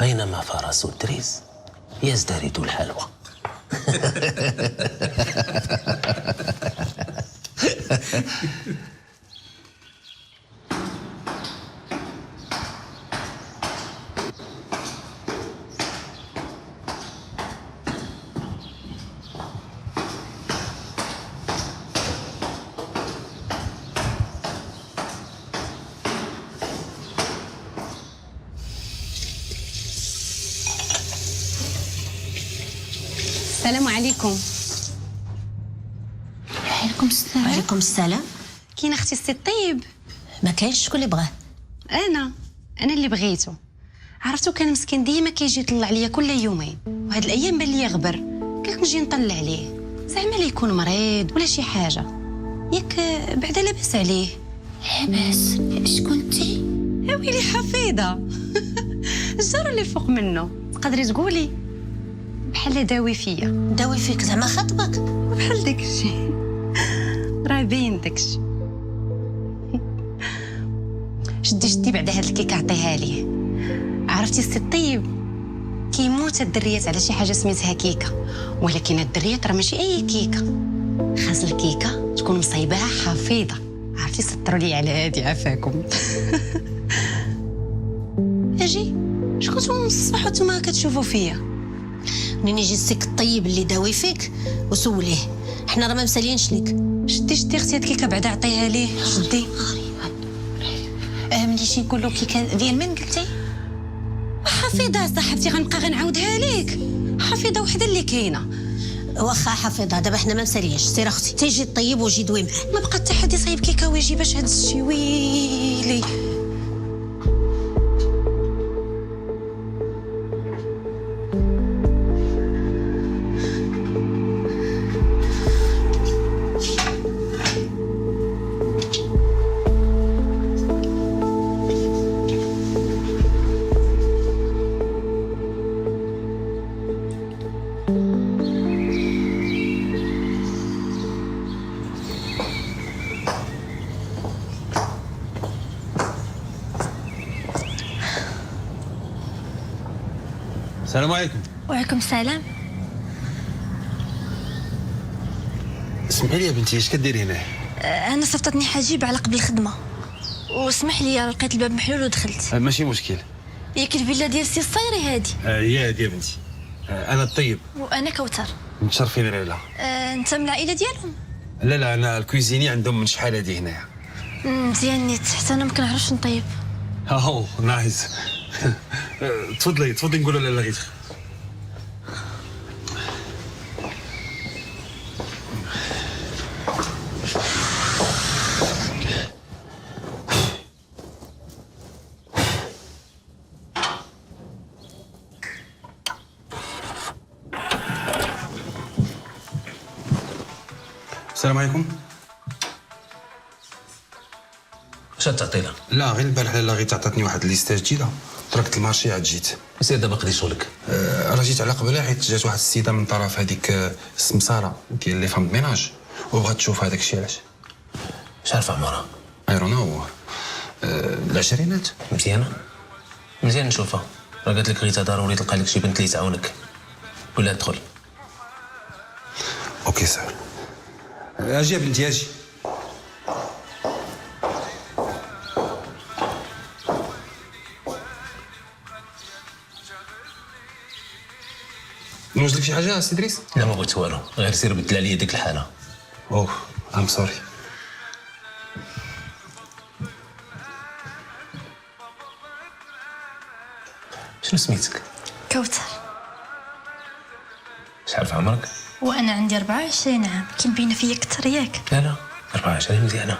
بينما فرس الدريس يزدرد الحلوى. السلام عليكم. وعليكم السلام. وعليكم السلام. كاين اختي السي الطيب؟ ما كاينش. شكون اللي بغاه؟ انا اللي بغيته. عرفتو كان مسكين ديما كيجي يطلع عليا كل يومين، وهاد الايام بان ليا غبر. قلت نجي نطلع عليه زعما لا يكون مريض ولا شي حاجه. ياك بعدا لاباس عليه؟ لاباس. شكون انتي؟ يا ويلي حفيظه. الجار اللي فوق منه. تقدري تقولي بحال داوي فيا. داوي فيك زعما خاطبك؟ بحال داكشي. راه باين داكشي. شدي بعدا هاد الكيكه عطيها ليه. عرفتي السي الطيب كيموت الدريات على شي حاجه سميتها كيكه، ولكن الدريات راه ماشي اي كيكه. خاص الكيكه تكون مصايباها حفيظه. عرفتي سطروا لي على هادي عافاكم. اجي شكون نتوما من الصباح وانتوما كتشوفوا فيا؟ منين يجي السيك الطيب اللي داوي فيك وسوليه، حنا راه ما مسالينش ليك. شدي اختي هاد الكيكه بعدا عطيها ليه. شدي. ملي شي نقول له كيكه ديال من قلتي؟ حفيظه صاحبتي، غنبقى غنعاودها ليك. حفيظه وحده اللي كاينه. واخا حفيظه دابا حنا ما مسالينش. سير اختي تيجي الطيب وجي دوي معاه. ما بقى حتى حد يصايب كيكه ويجي باش هاد الشي. ويلي السلام عليكم. وعليكم السلام. اسمحي لي يا بنتي، اش كديري هنا؟ انا صفتني حجيب على قبل الخدمه، واسمح لي لقيت الباب محلول ودخلت. ماشي مشكل. ياك الفيلا ديال سي الصايري هادي؟ هي هادي يا بنتي. انا الطيب. وانا كوثر. متشرفين العيله. انت من العائله ديالهم؟ لا انا الكويزيني عندهم من شحال هادي هنايا. مزيان نيت، حتى انا ما كنعرفش نطيب. هاو نايس. تفضلي نقولوا لاله غير. السلام عليكم. اش تعطينا؟ لا غير البارح لاله غير تعطاتني واحد ليستا جديده، تركت المارشي عاد جيت. سير دابا قضي شغلك. راه جيت على قبله حيت جات واحد السيده من طرف هذيك السمساره ديال لي فام ميناج وبغات تشوف هذاك الشيء. علاش؟ شحال عمرها؟ ايرونو العشرينات. مزيان نشوفها. راه قالت لك غير ضروري تلقى لك شي بنت اللي تعاونك. ولا ادخل. اوكي سهل. اجي يا بنتي اجي. نوجد لك شي حاجه سي ادريس؟ لا ما بغيت والو، غير سير بدل عليا ديك الحاله. اوه ام سوري. شنو سميتك؟ كوثر. شحال في عمرك؟ وانا عندي 24 عام، كي مبينه فيا كثر ياك؟ لا 24 مزيانه.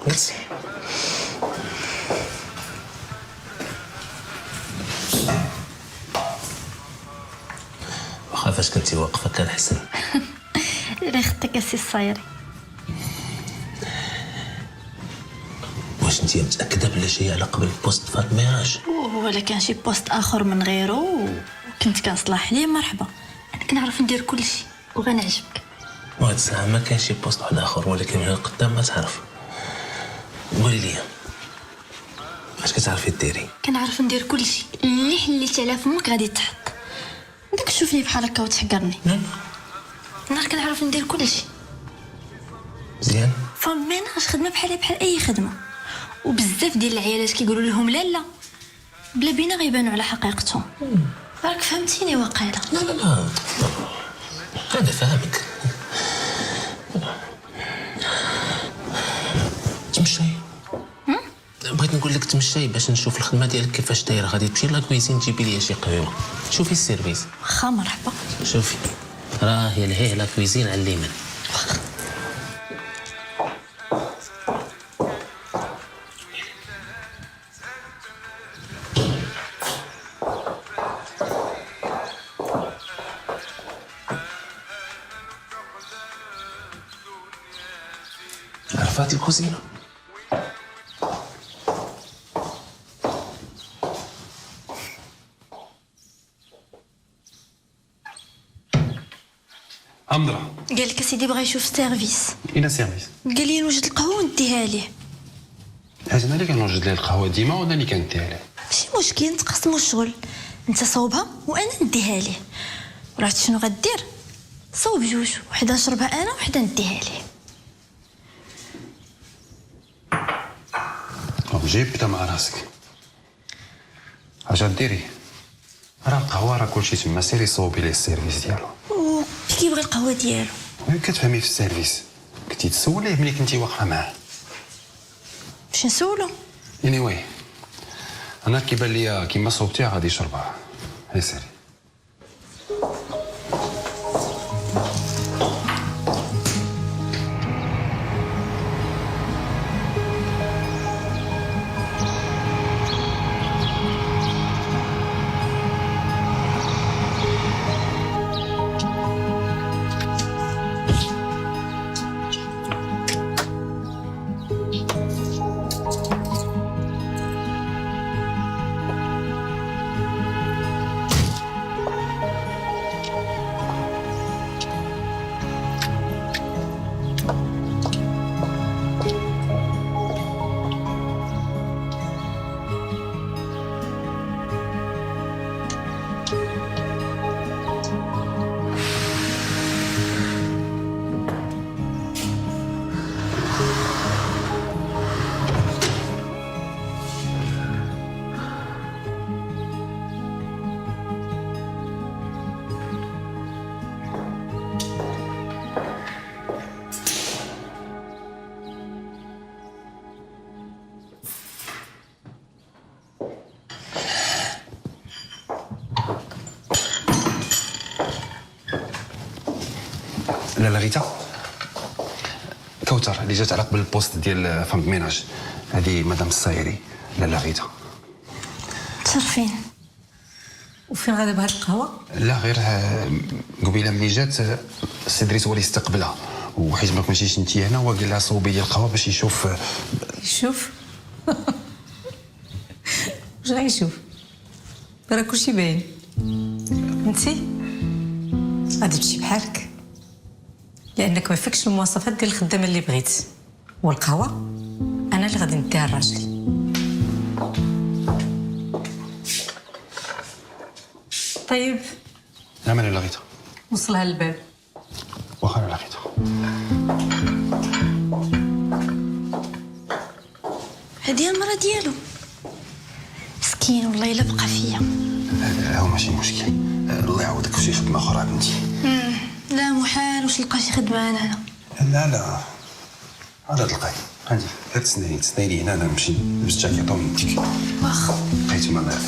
جلسي. واخا فاش كنتي واقفه كان حسن. ريختك السي الصايري. واش انت متاكده بلا شي على قبل بوست فاطميراج؟ ولا كان شي بوست اخر من غيره وكنت كنصلح ليه مرحبا. انا كنعرف ندير كل شيء وغنعجبك. وهاد الساعه ما كان شي بوست واحد اخر، ولكن من قدام ما تعرف. قولي لي اش كتعرفي ديري؟ كنعرف ندير كل شيء، اللي حليت على فمك غادي تحط. انت كتشوفني بحال هكا وتحقرني. انا كنعرف ندير كل شيء. مزيان. فما ميناج خدمه بحال اي خدمه، وبزاف ديال العيالات كيقولوا لهم لا بلا بينا غيبانوا على حقيقتهم. راك فهمتيني واقيلا؟ لا انا فاهمك. تمشي. بغيت نقول لك تمشي باش نشوف الخدمه ديالك كيفاش دايره. غادي تمشي لاكويزين تجيبي لي شي قهوه، شوفي السيرفيس. واخا مرحبا. شوفي راه هي لهيه لاكويزين على اليمين. عرفات الكوزينه؟ امضرة. قال لك سيدي بغا يشوف السيرفيس. اين سيرفيس؟ قال لي نوجد القهوه ونديها ليه. حيت انا اللي كنوجد ليه القهوه ديما وانا اللي كنديها ليه. ماشي مشكل، نتقاسموا الشغل. انت صوبها وانا نديها ليه. وراه شنو غدير؟ صوب جوج، وحده نشربها انا وحده نديها ليه. جيب مع راسك. اش ديري؟ راه القهوه راه كلشي تما، سيري صوبي ليه السيرفيس ديالو. كيبغي القهوه ديالو. كتفهمي في السيرفيس، كنتي تسوليه ملي كنتي واقفه معاه. باش نسولو؟ anyway انا كيبان ليا كيما صوبتيها غادي يشربها. هاي سيري. لا غيتا كوثر اللي جات على قبل البوست ديال فام ميناج، هذه مدام الصايري. لا غيتا تشرفين. وفين غادا بهاد القهوه؟ لا غير قبيله ملي جات السي دريس هو اللي استقبلها، وحيت ما كنتيش انت هنا هو قال لها صوبي لي القهوه باش يشوف. واش غيشوف؟ راه كلشي باين. انتي غادي تمشي بحالك لانك ما فيكش المواصفات ديال الخدامه اللي بغيت، والقهوه انا اللي غادي نديها لراجلي. طيب نعم لا غيتا وصلها للباب. واخا لا غيتا. هادي المرة ديالو مسكين والله الا بقى فيا. هو ماشي مشكل، الله يعوضك في شي خدمه اخرى بنتي. لا محال واش نلقى شي خدمه انا هنا. لا هذا تلقاي عندي غير تسناي لي هنا، انا نمشي نلبس جاكيطه ونديك. واخا بقيت ما معاك.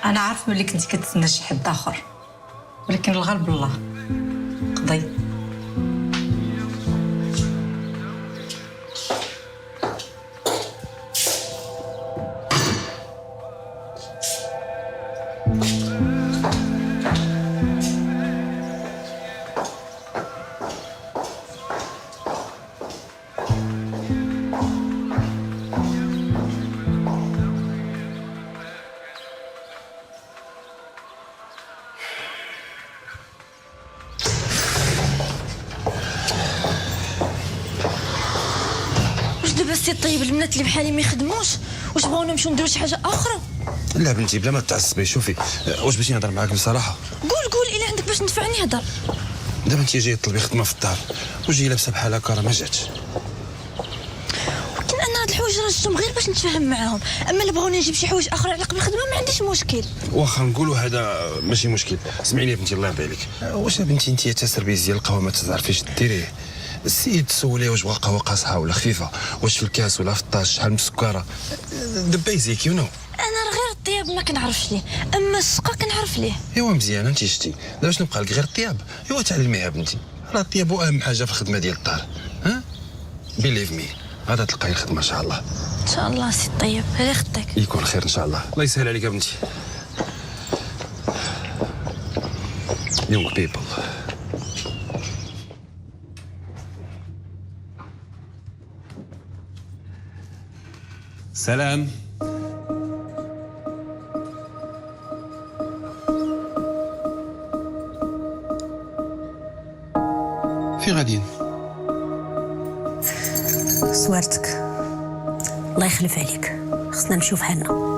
انا عارف ملي كنتي كتسنى شي حد اخر، ولكن الغالب الله قضي. دابا سي طيب البنات اللي بحالي ما يخدموش، واش بغاونا نمشيو نديرو شي حاجه اخرى؟ لا بنتي بلا ما تعصبي، شوفي واش بغيتي نهضر معاك بصراحه؟ قول الا عندك باش ندفعني هضر. دابا انت جايه تطلبي خدمه في الدار وجايه لابسه بحال هكا راه ما جاتش. ولكن انا هاد الحوايج راه جبتهم غير باش نتفاهم معاهم، اما الا بغاوني نجيب شي حوايج اخرى على قبل الخدمه ما عنديش مشكل. واخا نقولوا هذا ماشي مشكل. اسمعيني يا بنتي الله يرضي عليك، واش بنتي انت حتى سيرفيس ديال القهوه ما تعرفيش ديريه؟ السيد تسوليه واش بغا قهوه قاصحه ولا خفيفه، واش في الكاس ولا في الطاش، شحال مسكره، ذا بيزيك يو نو. انا راه غير الطياب ما كنعرفش ليه، اما السقه كنعرف ليه. ايوا مزيان انت شتي، دابا شنو بقى لك غير الطياب؟ ايوا تعلميها بنتي، راه الطياب هو اهم حاجه في الخدمه ديال الدار. ها بيليف مي غادا تلقاي الخدمه ان شاء الله. ان شاء الله سي طيب، على خطيك. يكون خير ان شاء الله. الله يسهل عليك يا بنتي. young people. سلام. في غاديين؟ سوارتك الله يخلف عليك، خصنا نمشيو فحالنا.